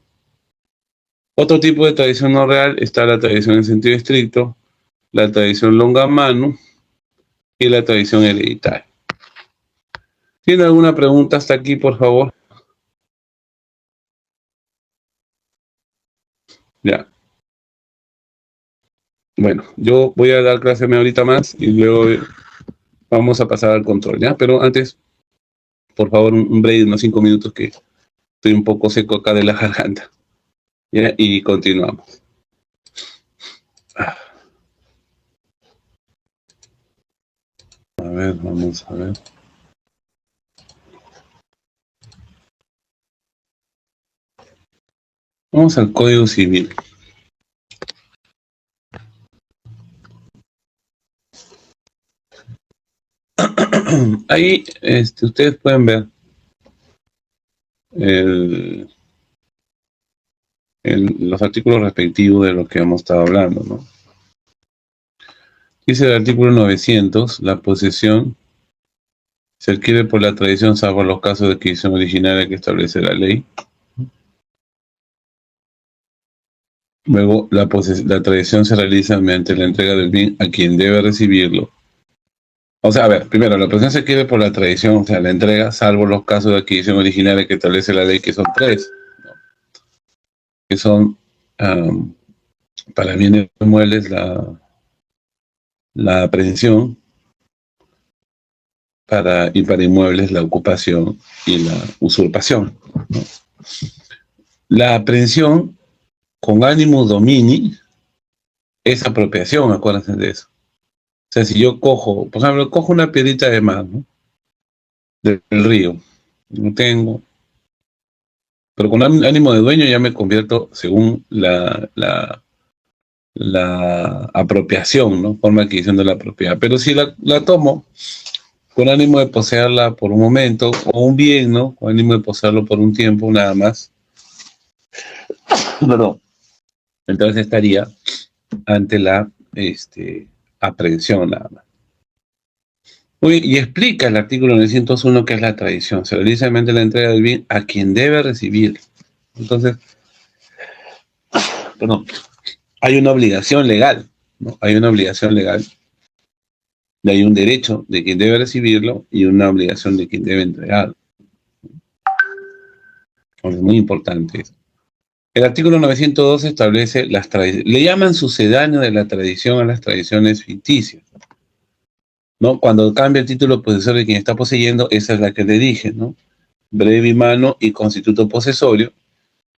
Otro tipo de tradición no real está la tradición en sentido estricto, la tradición longa mano y la tradición hereditaria. ¿Tiene alguna pregunta hasta aquí, por favor? Ya. Bueno, yo voy a dar clase media horita más y luego vamos a pasar al control, ¿ya? Pero antes, por favor, un break de unos 5 minutos que estoy un poco seco acá de la garganta. ¿Ya? Y continuamos. A ver, vamos a ver. Vamos al Código Civil. Ahí ustedes pueden ver los artículos respectivos de lo que hemos estado hablando, ¿no? Dice el artículo 900, la posesión se adquiere por la tradición salvo los casos de adquisición originaria que establece la ley. Luego, la tradición se realiza mediante la entrega del bien a quien debe recibirlo. O sea, a ver, primero, la posesión se adquiere por la tradición, o sea, la entrega, salvo los casos de adquisición originaria que establece la ley, que son 3, ¿no? Que son, para bienes inmuebles, la aprehensión, y para inmuebles, la ocupación y la usurpación, ¿no? La aprehensión con ánimo domini es apropiación, acuérdense de eso. O sea, si yo cojo, por ejemplo, cojo una piedrita de mar, ¿no? Del río, no tengo, pero con ánimo de dueño ya me convierto según la apropiación, ¿no? Forma de adquisición de la propiedad. Pero si la tomo con ánimo de poseerla por un momento, o un bien, ¿no? Con ánimo de poseerlo por un tiempo, nada más. Perdón. Entonces estaría ante la aprehensión, nada más. Muy bien, y explica el artículo 901 que es la tradición. Se realiza mediante la entrega del bien a quien debe recibir. Entonces, perdón, hay una obligación legal, ¿no? Hay una obligación legal. Y hay un derecho de quien debe recibirlo y una obligación de quien debe entregarlo. Es muy importante eso. El artículo 902 establece las tradiciones. Le llaman sucedáneo de la tradición a las tradiciones ficticias, ¿no? Cuando cambia el título posesor de quien está poseyendo, esa es la que le dije, ¿no? Breve y mano y constituto posesorio.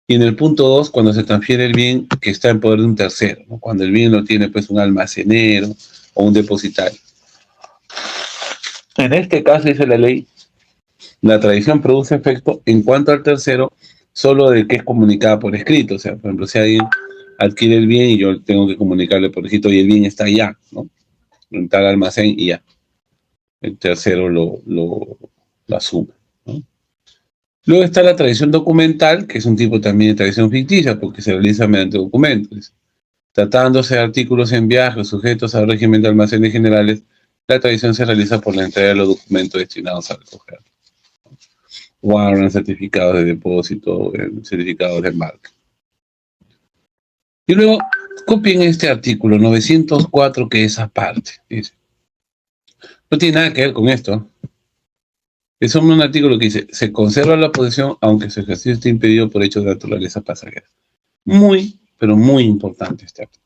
Y en el punto 2, cuando se transfiere el bien que está en poder de un tercero, ¿no? Cuando el bien lo tiene pues un almacenero o un depositario. En este caso, dice la ley, la tradición produce efecto en cuanto al tercero solo de que es comunicada por escrito. O sea, por ejemplo, si alguien adquiere el bien y yo tengo que comunicarle por escrito y el bien está allá, ¿no? En tal almacén y ya. El tercero lo asume, ¿no? Luego está la tradición documental, que es un tipo también de tradición ficticia, porque se realiza mediante documentos. Tratándose de artículos en viaje sujetos al régimen de almacenes generales, la tradición se realiza por la entrega de los documentos destinados a recoger. Warrants, certificados de depósito, certificados de embarque. Y luego, copien este artículo 904, que es aparte. Dice. No tiene nada que ver con esto. Es un artículo que dice, se conserva la posesión aunque su ejercicio esté impedido por hechos de naturaleza pasajera. Muy, pero muy importante este artículo.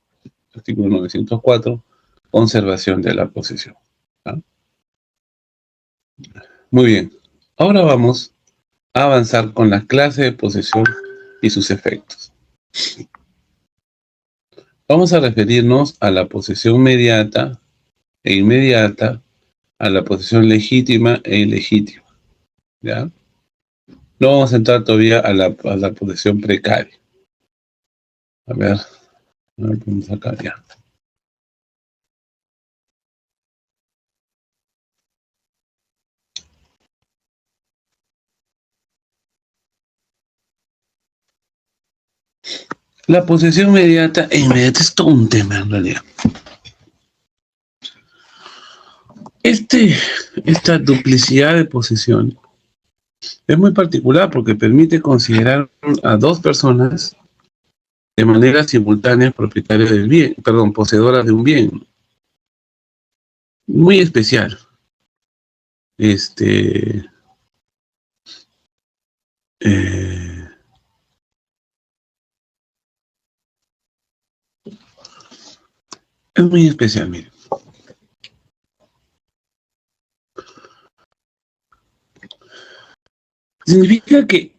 Artículo 904, conservación de la posesión. ¿Ah? Muy bien. Ahora vamos a avanzar con la clase de posesión y sus efectos. Vamos a referirnos a la posesión mediata e inmediata, a la posesión legítima e ilegítima. ¿Ya? No vamos a entrar todavía a la posesión precaria. A ver, vamos acá ya. La posesión mediata e inmediata es todo un tema en realidad. Esta duplicidad de posesiones es muy particular porque permite considerar a dos personas de manera simultánea propietarias del bien, poseedoras de un bien. Muy especial. Es muy especial, miren. Significa que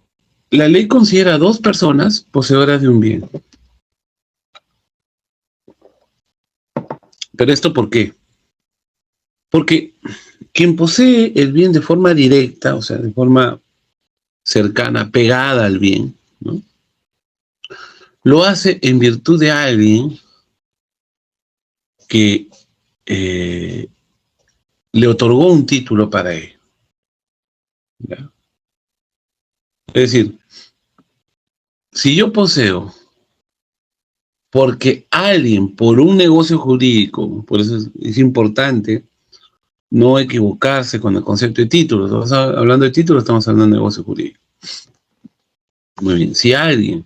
la ley considera a dos personas poseedoras de un bien. ¿Pero esto por qué? Porque quien posee el bien de forma directa, o sea, de forma cercana, pegada al bien, ¿no?, lo hace en virtud de alguien que le otorgó un título para él. ¿Ya? Es decir, si yo poseo porque alguien, por un negocio jurídico, por eso es importante no equivocarse con el concepto de título. Estamos hablando de título, estamos hablando de negocio jurídico. Muy bien, si alguien,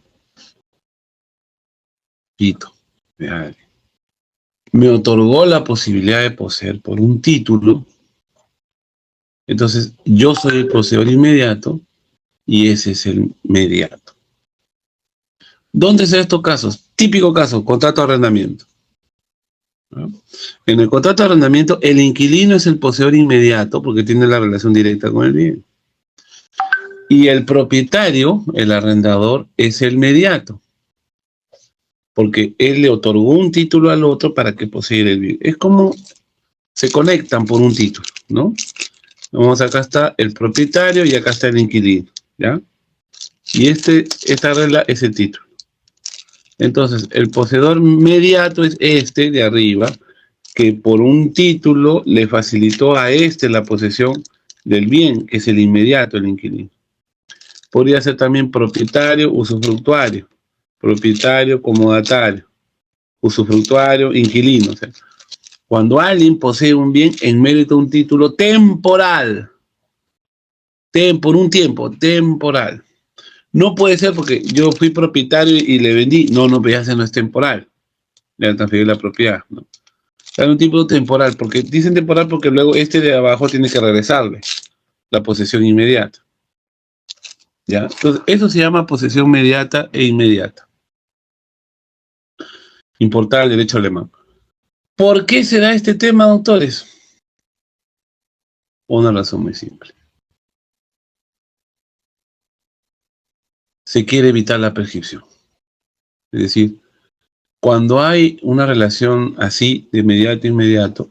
me otorgó la posibilidad de poseer por un título, entonces yo soy el poseedor inmediato y ese es el mediato. ¿Dónde se dan estos casos? Típico caso, contrato de arrendamiento. ¿No? En el contrato de arrendamiento, el inquilino es el poseedor inmediato porque tiene la relación directa con el bien. Y el propietario, el arrendador, es el mediato, porque él le otorgó un título al otro para que posea el bien. Es como se conectan por un título, ¿no? Vamos, acá está el propietario y acá está el inquilino, ¿ya? Y esta regla es el título. Entonces, el poseedor mediato es este de arriba, que por un título le facilitó a este la posesión del bien, que es el inmediato, el inquilino. Podría ser también propietario, usufructuario, propietario, comodatario, usufructuario, inquilino. O sea, cuando alguien posee un bien en mérito de un título temporal, por un tiempo, temporal. No puede ser porque yo fui propietario y le vendí. No, pero ya no es temporal. Le han transferido la propiedad, ¿no? Es un tipo temporal, porque dicen temporal porque luego este de abajo tiene que regresarle la posesión inmediata. ¿Ya? Entonces, eso se llama posesión mediata e inmediata. Importada al derecho alemán. ¿Por qué se da este tema, doctores? Una razón muy simple. Se quiere evitar la prescripción. Es decir, cuando hay una relación así de mediato a inmediato,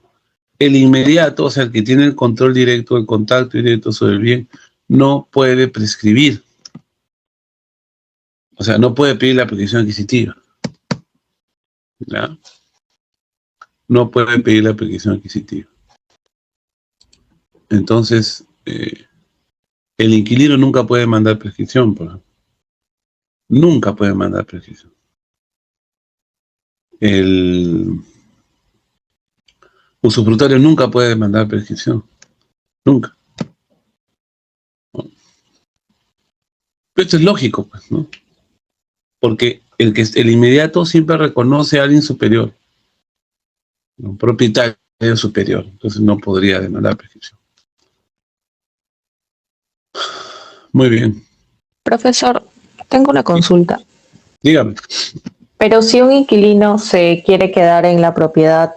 el inmediato, o sea, el que tiene el control directo, el contacto directo sobre el bien, no puede prescribir. O sea, no puede pedir la prescripción adquisitiva. ¿Ya? No puede pedir la prescripción adquisitiva. Entonces, el inquilino nunca puede mandar prescripción, por ejemplo. Nunca puede mandar prescripción. El usufructuario nunca puede mandar prescripción. Nunca. Esto es lógico, pues, ¿no? Porque el inmediato siempre reconoce a alguien superior, un propietario superior, entonces no podría demandar prescripción. Muy bien. Profesor, tengo una consulta. Dígame. Pero si un inquilino se quiere quedar en la propiedad,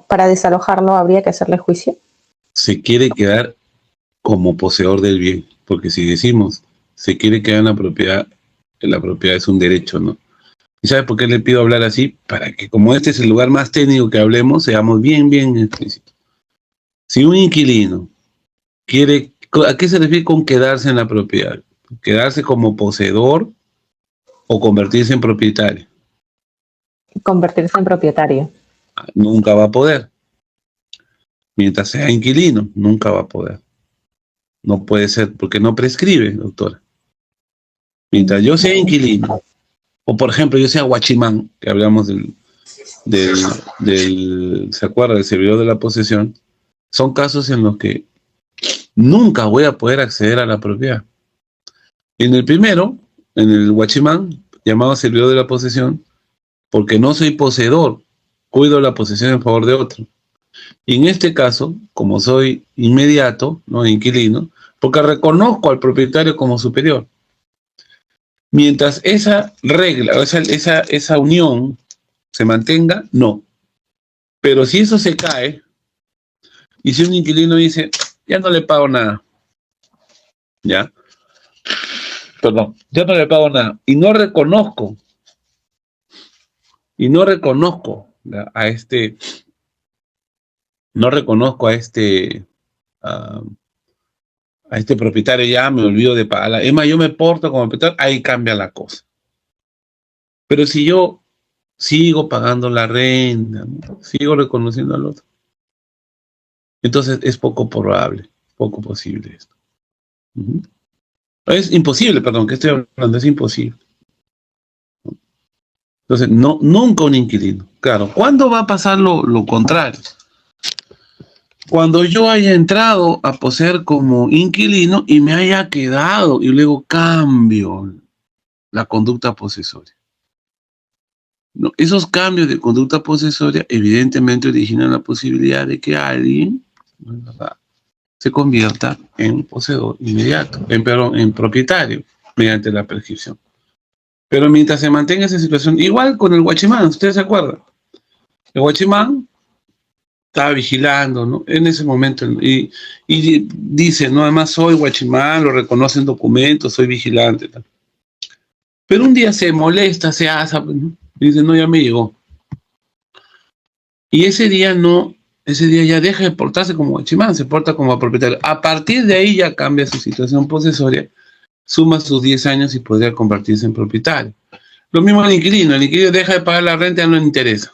para desalojarlo, ¿habría que hacerle juicio? Se quiere quedar como poseedor del bien, porque si decimos se quiere quedar en la propiedad es un derecho, ¿no? ¿Y sabe por qué le pido hablar así? Para que, como este es el lugar más técnico que hablemos, seamos bien explícitos. Si un inquilino quiere, ¿a qué se refiere con quedarse en la propiedad? ¿Quedarse como poseedor o convertirse en propietario? Convertirse en propietario. Nunca va a poder. Mientras sea inquilino, nunca va a poder. No puede ser, porque no prescribe, doctora. Mientras yo sea inquilino, o por ejemplo yo sea guachimán, que hablamos ¿se acuerda? Del servidor de la posesión, son casos en los que nunca voy a poder acceder a la propiedad. En el primero, en el guachimán, llamado servidor de la posesión, porque no soy poseedor, cuido la posesión en favor de otro. Y en este caso, como soy inmediato, no inquilino, porque reconozco al propietario como superior. Mientras esa regla, esa unión se mantenga, no. Pero si eso se cae, y si un inquilino dice, ya no le pago nada, ya no le pago nada, y no reconozco a este, a este propietario, ya me olvido de pagarla. Es más, yo me porto como propietario, ahí cambia la cosa. Pero si yo sigo pagando la renta, ¿no? Sigo reconociendo al otro, entonces es poco probable, poco posible esto. Es imposible, perdón, que estoy hablando, es imposible. Entonces, no, nunca un inquilino. Claro, ¿cuándo va a pasar lo contrario? Cuando yo haya entrado a poseer como inquilino y me haya quedado y luego cambio la conducta posesoria. No, esos cambios de conducta posesoria evidentemente originan la posibilidad de que alguien, ¿verdad?, se convierta en poseedor inmediato, en propietario, mediante la prescripción. Pero mientras se mantenga esa situación, igual con el guachimán, ¿ustedes se acuerdan? El guachimán estaba vigilando, ¿no? En ese momento, y dice, no, además soy guachimán, lo reconocen documentos, soy vigilante, tal. Pero un día se molesta, se asa, ¿no? Y dice, no, ya me llegó. Y ese día ya deja de portarse como guachimán, se porta como propietario. A partir de ahí ya cambia su situación posesoria, suma sus 10 años y podría convertirse en propietario. Lo mismo el inquilino deja de pagar la renta, ya no le interesa.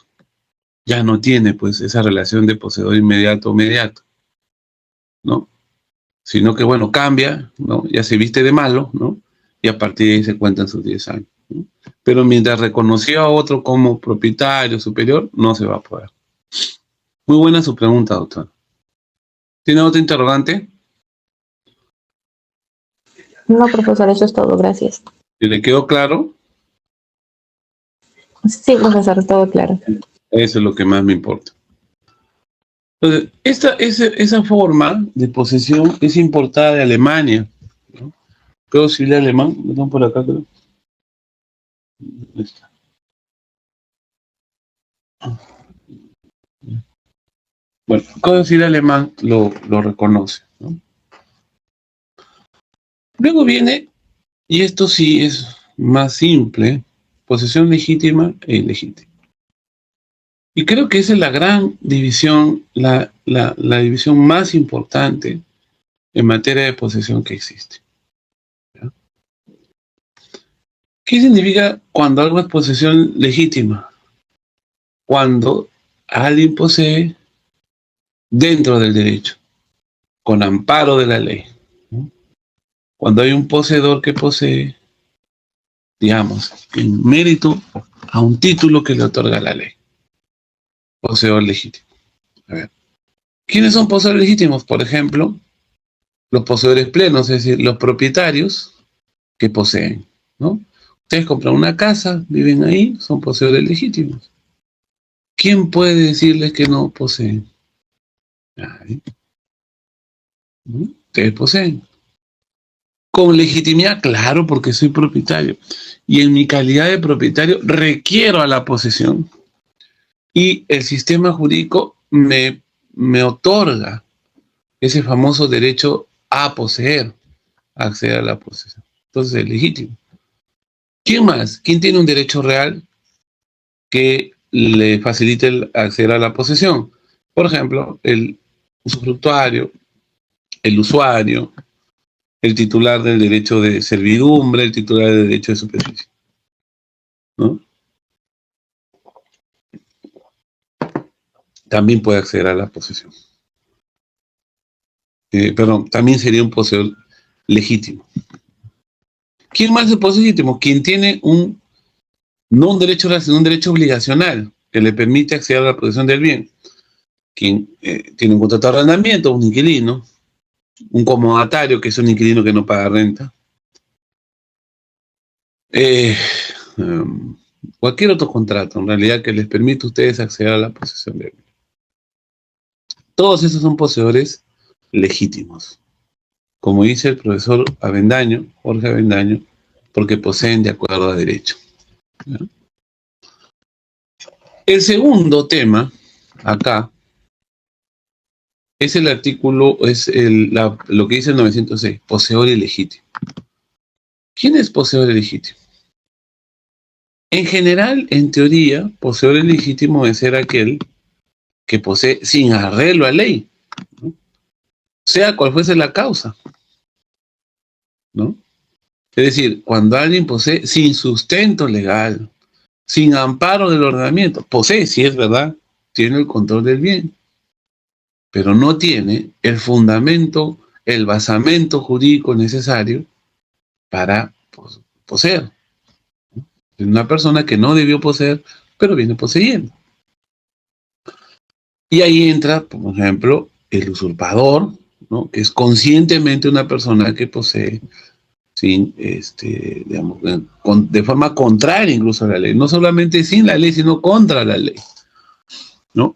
Ya no tiene pues esa relación de poseedor inmediato, ¿no? Sino que bueno, cambia, ¿no? Ya se viste de malo, ¿no? Y a partir de ahí se cuentan sus 10 años, ¿no? Pero mientras reconoció a otro como propietario superior, no se va a poder. Muy buena su pregunta, doctor. ¿Tiene otra interrogante? No, profesor, eso es todo, gracias. ¿Le quedó claro? Sí, profesor, todo claro. Eso es lo que más me importa. Entonces, esa forma de posesión es importada de Alemania, ¿no? Código civil alemán, ¿lo tengo por acá, creo? Ahí está. Bueno, el Código civil alemán lo reconoce, ¿no? Luego viene, y esto sí es más simple, posesión legítima e ilegítima. Y creo que esa es la gran división, la división más importante en materia de posesión que existe. ¿Ya? ¿Qué significa cuando algo es posesión legítima? Cuando alguien posee dentro del derecho, con amparo de la ley, ¿no? Cuando hay un poseedor que posee, digamos, en mérito a un título que le otorga la ley. Poseedor legítimo. A ver. ¿Quiénes son poseedores legítimos? Por ejemplo, los poseedores plenos, es decir, los propietarios que poseen, ¿no? Ustedes compran una casa, viven ahí, son poseedores legítimos. ¿Quién puede decirles que no poseen? Nadie. ¿No? Ustedes poseen. Con legitimidad, claro, porque soy propietario. Y en mi calidad de propietario requiero a la posesión. Y el sistema jurídico me otorga ese famoso derecho a poseer, a acceder a la posesión. Entonces es legítimo. ¿Quién más? ¿Quién tiene un derecho real que le facilite el acceder a la posesión? Por ejemplo, el usufructuario, el usuario, el titular del derecho de servidumbre, el titular del derecho de superficie, ¿no? También puede acceder a la posesión. Perdón, también sería un poseedor legítimo. ¿Quién más es poseedor legítimo? Quien tiene no un derecho real, sino un derecho obligacional que le permite acceder a la posesión del bien. Quien tiene un contrato de arrendamiento, un inquilino, un comodatario, que es un inquilino que no paga renta. Cualquier otro contrato, en realidad, que les permite a ustedes acceder a la posesión del bien. Todos esos son poseedores legítimos. como dice el profesor Avendaño, Jorge Avendaño, porque poseen de acuerdo a derecho. ¿Ya? El segundo tema, acá, es el artículo, lo que dice el 906, poseedor ilegítimo. ¿Quién es poseedor ilegítimo? En general, en teoría, poseedor ilegítimo debe ser aquel que posee sin arreglo a ley, ¿no? Sea cual fuese la causa, ¿no? Es decir, cuando alguien posee sin sustento legal, sin amparo del ordenamiento, posee, si es verdad, tiene el control del bien, pero no tiene el fundamento, el basamento jurídico necesario para poseer. Es una persona que no debió poseer, pero viene poseyendo. Y ahí entra, por ejemplo, el usurpador, ¿no? Que es conscientemente una persona que posee sin, digamos, de forma contraria incluso a la ley. No solamente sin la ley, sino contra la ley, ¿no?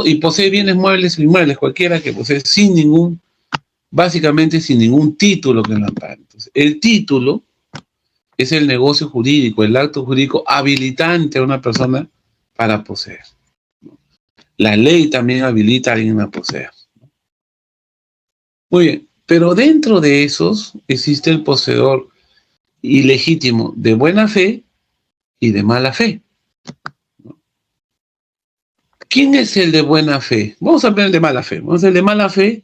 Y posee bienes muebles e inmuebles, cualquiera que posee sin ningún, básicamente sin ningún título que lo ampare. Entonces, el título es el negocio jurídico, el acto jurídico habilitante a una persona para poseer. La ley también habilita a alguien a poseer. Muy bien, pero dentro de esos existe el poseedor ilegítimo de buena fe y de mala fe. ¿Quién es el de buena fe? Vamos a ver el de mala fe. Vamos a ver el de mala fe,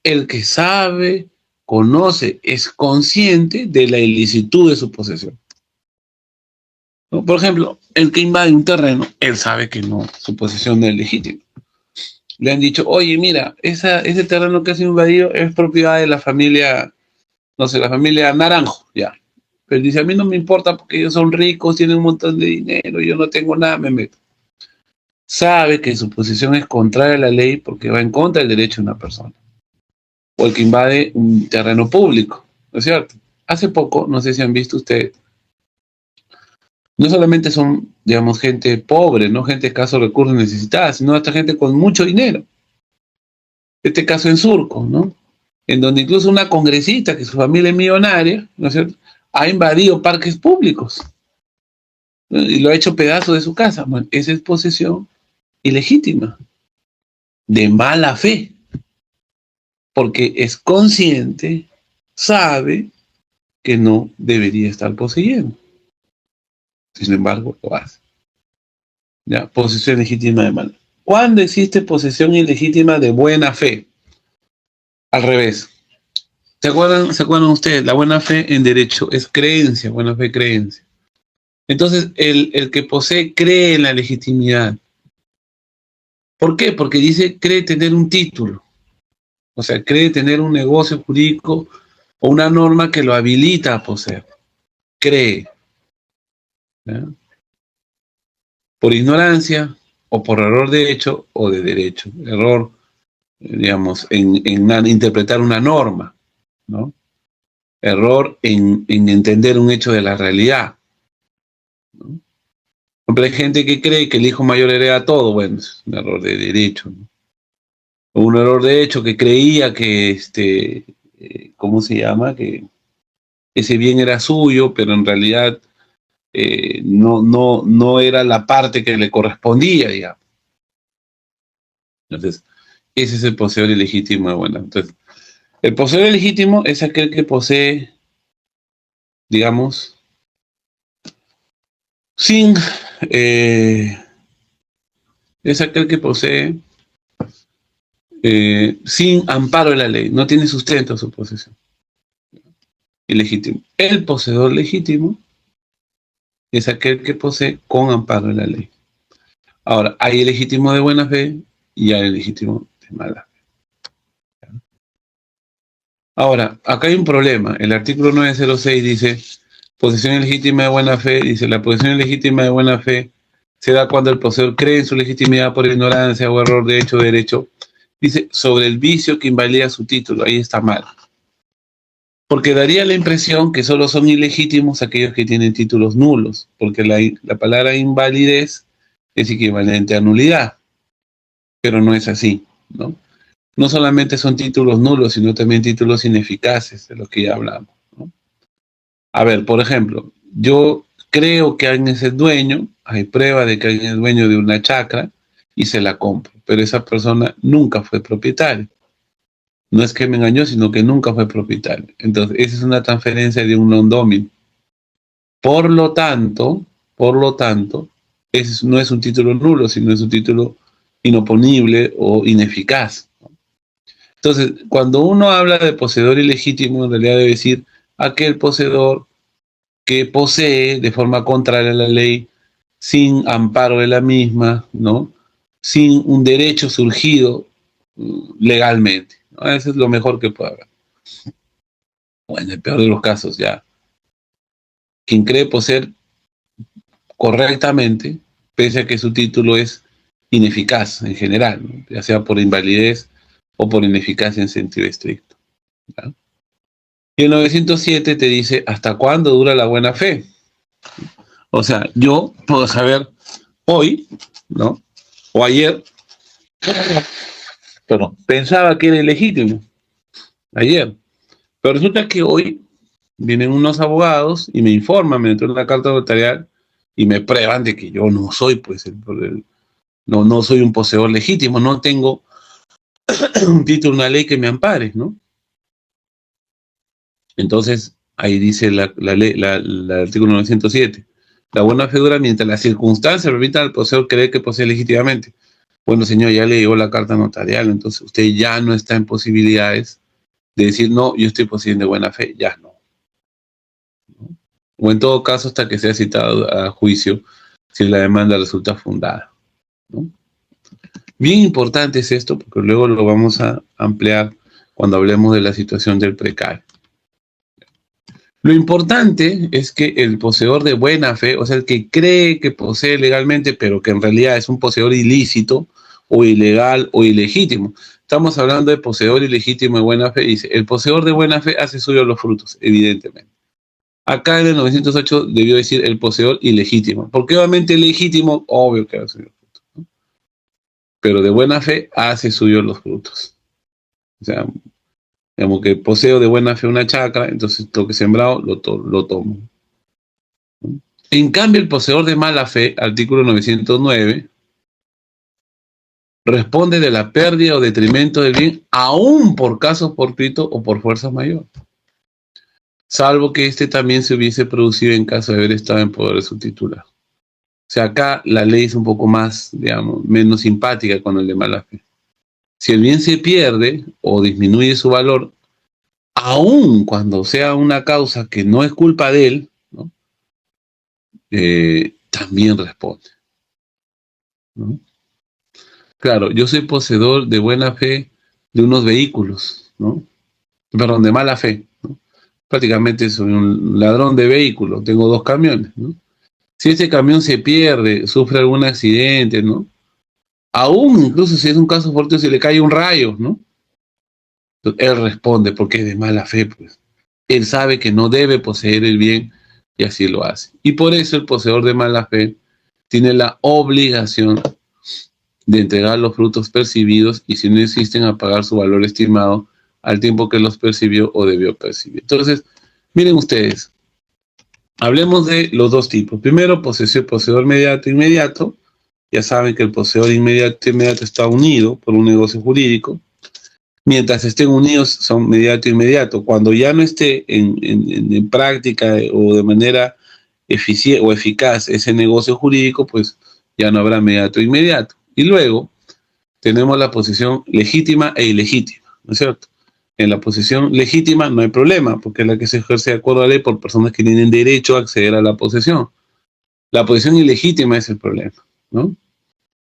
el que sabe, conoce, es consciente de la ilicitud de su posesión, ¿no? Por ejemplo, el que invade un terreno, él sabe que no, su posesión no es legítima. Le han dicho, oye, mira, ese terreno que has invadido es propiedad de la familia, no sé, la familia Naranjo, ya. Pero dice, a mí no me importa porque ellos son ricos, tienen un montón de dinero, yo no tengo nada, me meto. Sabe que su posición es contraria a la ley porque va en contra del derecho de una persona. O el que invade un terreno público, ¿no es cierto? Hace poco, no sé si han visto ustedes, no solamente son, digamos, gente pobre, no gente de escasos recursos necesitada, sino hasta gente con mucho dinero. Este caso en Surco, ¿no? En donde incluso una congresista, que su familia es millonaria, ¿no es cierto?, ha invadido parques públicos, ¿no? Y lo ha hecho pedazo de su casa. Bueno, esa es posesión ilegítima, de mala fe, porque es consciente, sabe que no debería estar poseyendo. Sin embargo, lo hace. Ya, posesión legítima de mala. ¿Cuándo existe posesión ilegítima de buena fe? Al revés. ¿Se acuerdan ustedes? La buena fe en derecho es creencia, buena fe, creencia. Entonces, el que posee cree en la legitimidad. ¿Por qué? Porque dice, cree tener un título. O sea, cree tener un negocio jurídico o una norma que lo habilita a poseer. Cree. ¿Ya? Por ignorancia o por error de hecho o de derecho. Error, digamos, en interpretar una norma, ¿no? Error en entender un hecho de la realidad, ¿no? Hay gente que cree que el hijo mayor hereda todo. Bueno, es un error de derecho, ¿no? O un error de hecho que creía que, ¿cómo se llama? Que ese bien era suyo, pero en realidad no era la parte que le correspondía, digamos. Entonces, ese es el poseedor ilegítimo de buena. Entonces, el poseedor ilegítimo es aquel que posee, digamos, es aquel que posee sin amparo de la ley, no tiene sustento su posesión. Ilegítimo. El poseedor legítimo es aquel que posee con amparo de la ley. Ahora, hay ilegítimo de buena fe y hay ilegítimo de mala fe. Ahora, acá hay un problema. El artículo 906 dice, posesión ilegítima de buena fe, dice, la posesión ilegítima de buena fe se da cuando el poseedor cree en su legitimidad por ignorancia o error de hecho o derecho. Dice, sobre el vicio que invalida su título. Ahí está mal. Porque daría la impresión que solo son ilegítimos aquellos que tienen títulos nulos, porque la palabra invalidez es equivalente a nulidad, pero no es así, ¿no? no solamente son títulos nulos, sino también títulos ineficaces, de lo que ya hablamos, ¿no? A ver, por ejemplo, yo creo que alguien es el dueño, hay prueba de que alguien es dueño de una chacra y se la compro, pero esa persona nunca fue propietaria. No es que me engañó, sino que nunca fue propietario. Entonces, esa es una transferencia de un non domini. Por lo tanto, ese no es un título nulo, sino es un título inoponible o ineficaz. Entonces, cuando uno habla de poseedor ilegítimo, en realidad debe decir aquel poseedor que posee de forma contraria a la ley, sin amparo de la misma, ¿no? Sin un derecho surgido legalmente, ¿no? Eso es lo mejor que puede haber. O en el peor de los casos, ya. Quien cree poseer correctamente, pese a que su título es ineficaz en general, ¿no? Ya sea por invalidez o por ineficacia en sentido estricto, ¿ya? Y el 907 te dice hasta cuándo dura la buena fe. O sea, yo puedo saber hoy, ¿no? O ayer, pero pensaba que era ilegítimo ayer, pero resulta que hoy vienen unos abogados y me informan, me entran una carta notarial y me prueban de que yo no soy, pues, no soy un poseedor legítimo, no tengo un título, una ley que me ampare, ¿no? Entonces, ahí dice la ley, el artículo 907. La buena fe dura mientras las circunstancias permitan al poseedor creer que posee legítimamente. Bueno, señor, ya le llegó la carta notarial, entonces usted ya no está en posibilidades de decir, no, yo estoy poseyendo de buena fe, ya no. O en todo caso, hasta que sea citado a juicio, si la demanda resulta fundada, ¿no? Bien importante es esto, porque luego lo vamos a ampliar cuando hablemos de la situación del precario. Lo importante es que el poseedor de buena fe, o sea, el que cree que posee legalmente, pero que en realidad es un poseedor ilícito, o ilegal, o ilegítimo. Estamos hablando de poseedor ilegítimo de buena fe, dice, el poseedor de buena fe hace suyo los frutos, evidentemente. Acá en el 908 debió decir el poseedor ilegítimo, porque obviamente legítimo, obvio que hace suyo los frutos, ¿no? Pero de buena fe hace suyo los frutos. O sea, digamos que poseo de buena fe una chacra, entonces lo que he sembrado lo tomo. En cambio, el poseedor de mala fe, artículo 909, responde de la pérdida o detrimento del bien, aún por casos fortuitos o por fuerza mayor, salvo que éste también se hubiese producido en caso de haber estado en poder de su titular. O sea, acá la ley es un poco más, digamos, menos simpática con el de mala fe. Si el bien se pierde o disminuye su valor, aun cuando sea una causa que no es culpa de él, ¿no? También responde, ¿no? Claro, yo soy poseedor de buena fe de unos vehículos, ¿no? Perdón, de mala fe, ¿no? Prácticamente soy un ladrón de vehículos, tengo 2 camiones, ¿no? Si ese camión se pierde, sufre algún accidente, ¿no? Aún incluso si es un caso fuerte, si le cae un rayo, ¿no? Entonces, él responde porque es de mala fe, pues. Él sabe que no debe poseer el bien y así lo hace. Y por eso el poseedor de mala fe tiene la obligación de entregar los frutos percibidos y si no existen a pagar su valor estimado al tiempo que los percibió o debió percibir. Entonces, miren ustedes, hablemos de los 2 tipos. Primero, poseedor inmediato. Ya saben que el poseedor inmediato está unido por un negocio jurídico. Mientras estén unidos son inmediato. Cuando ya no esté en práctica o de manera eficiente o eficaz ese negocio jurídico, pues ya no habrá inmediato. Y luego tenemos la posesión legítima e ilegítima, ¿no es cierto? En la posesión legítima no hay problema, porque es la que se ejerce de acuerdo a la ley por personas que tienen derecho a acceder a la posesión. La posesión ilegítima es el problema, ¿no?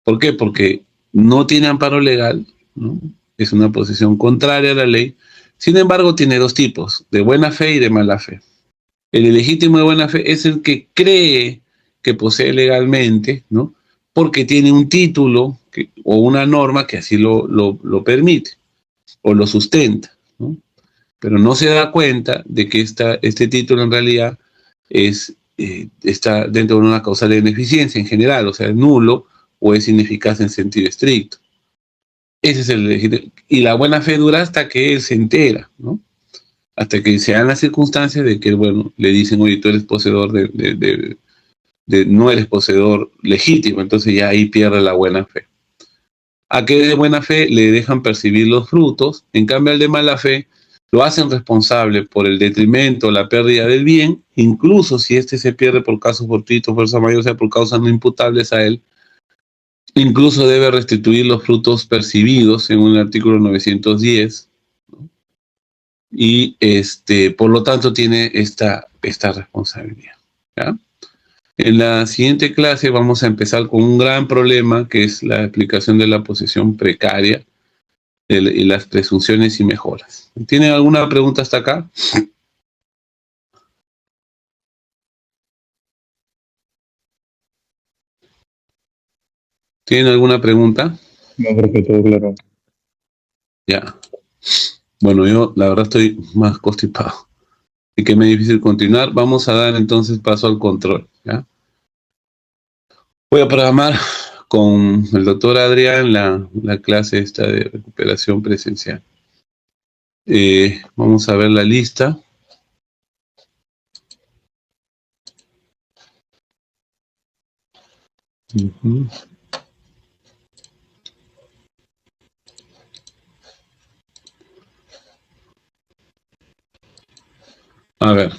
¿Por qué? Porque no tiene amparo legal, ¿no? Es una posesión contraria a la ley. Sin embargo, tiene 2 tipos, de buena fe y de mala fe. El ilegítimo de buena fe es el que cree que posee legalmente, ¿no? Porque tiene un título o una norma que así lo permite o lo sustenta, ¿no? Pero no se da cuenta de que este título en realidad está dentro de una causal de ineficiencia en general, o sea, es nulo o es ineficaz en sentido estricto. Ese es el legítimo. Y la buena fe dura hasta que él se entera, ¿no? Hasta que se dan las circunstancias de que, bueno, le dicen, oye, tú eres poseedor no eres poseedor legítimo, entonces ya ahí pierde la buena fe. A que de buena fe le dejan percibir los frutos, en cambio al de mala fe lo hacen responsable por el detrimento, la pérdida del bien, incluso si este se pierde por caso fortuito, fuerza mayor, o sea, por causas no imputables a él, incluso debe restituir los frutos percibidos en un artículo 910, ¿no? Y por lo tanto tiene esta responsabilidad, ¿ya? En la siguiente clase vamos a empezar con un gran problema que es la explicación de la posesión precaria y las presunciones y mejoras. ¿Tienen alguna pregunta hasta acá? ¿Tienen alguna pregunta? No, creo que todo claro. Ya. Bueno, yo la verdad estoy más constipado y que me es difícil continuar. Vamos a dar entonces paso al control, ¿ya? Voy a programar con el doctor Adrián la clase esta de recuperación presencial. Vamos a ver la lista. Uh-huh. A ver.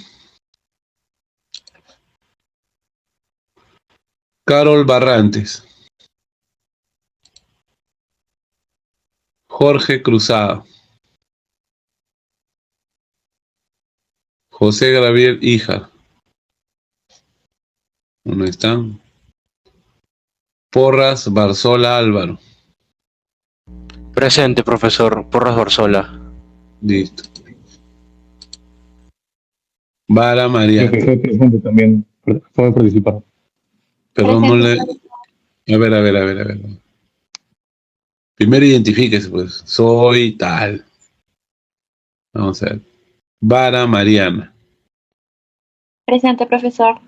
Carol Barrantes. Jorge Cruzado. José Gabriel Híjar. ¿Dónde están? Porras Barzola Álvaro. Presente, profesor. Porras Barzola. Listo. Vara María. Creo que soy presente también. Puede participar. Perdón, no le... A ver. Primero identifíquese, pues. Soy tal. Vamos a ver. Vara Mariana. Presente, profesor.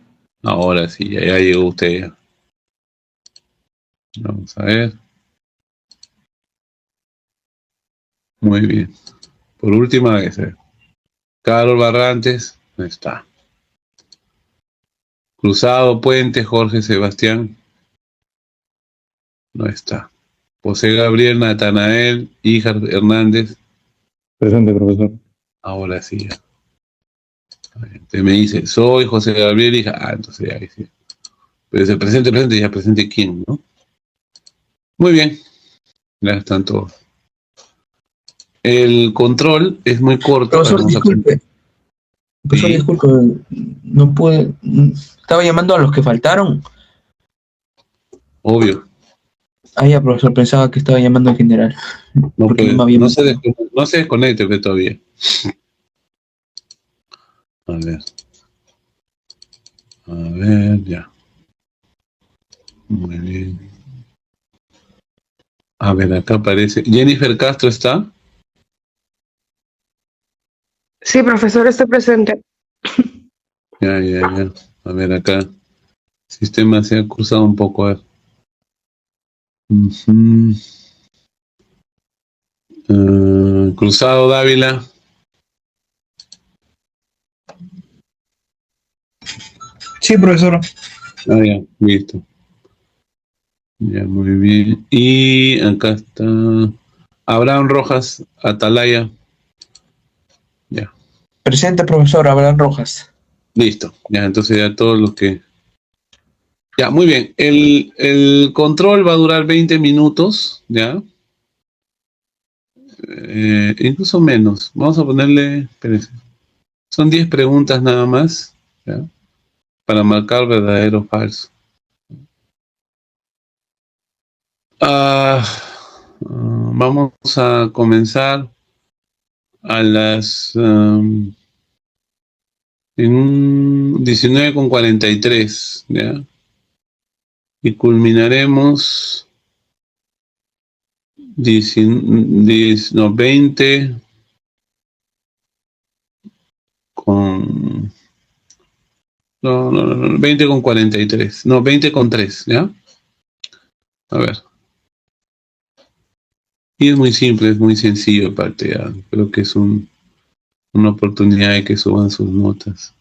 Ahora sí, ya llegó usted. Ya. Vamos a ver. Muy bien. Por última vez. Carol Barrantes. No está. Cruzado Puente, Jorge Sebastián. No está. José Gabriel Natanael, Híjar Hernández. Presente, profesor. Ahora sí. Ya. Usted me dice, soy José Gabriel Híjar. Ah, entonces ya sí. Pero es el presente, ya presente quién, ¿no? Muy bien. Ya están todos. El control es muy corto. Profesor, disculpe. Profesor, Sí. disculpe. No pude. Estaba llamando a los que faltaron. Obvio. Ah, ya, profesor, pensaba que estaba llamando en general. No, Porque pues, me había no se desconecte pues, todavía. A ver, ya. Muy bien. A ver, acá aparece. Jennifer Castro está. Sí, profesor, estoy presente. Ya. A ver, acá. El sistema se ha cruzado un poco. A ver. Cruzado Dávila. Sí, profesor. Ah, ya, listo. Ya, muy bien. Y acá está Abraham Rojas Atalaya. Ya, Presente, profesor Abraham Rojas. listo. Ya, entonces ya todos los que... Ya, muy bien. El control va a durar 20 minutos, ¿ya? Incluso menos. Vamos a ponerle... Espérense. Son 10 preguntas nada más, ¿ya? Para marcar verdadero o falso. Vamos a comenzar a las... en un 19:43, ¿ya? Y culminaremos 20 con... No, 20:43. No, 20:03, ¿ya? A ver. Y es muy simple, es muy sencillo aparte. Creo que es una oportunidad de que suban sus notas.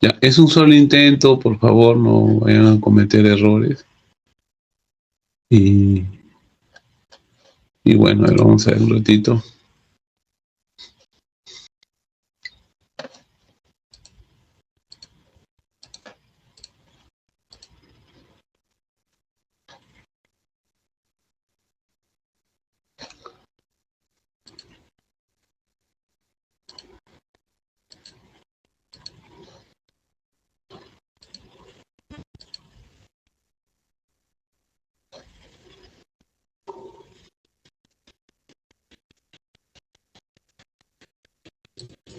Ya, es un solo intento, por favor, no vayan a cometer errores. Y, y bueno, a ver, vamos a ver un ratito.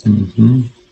Ujú.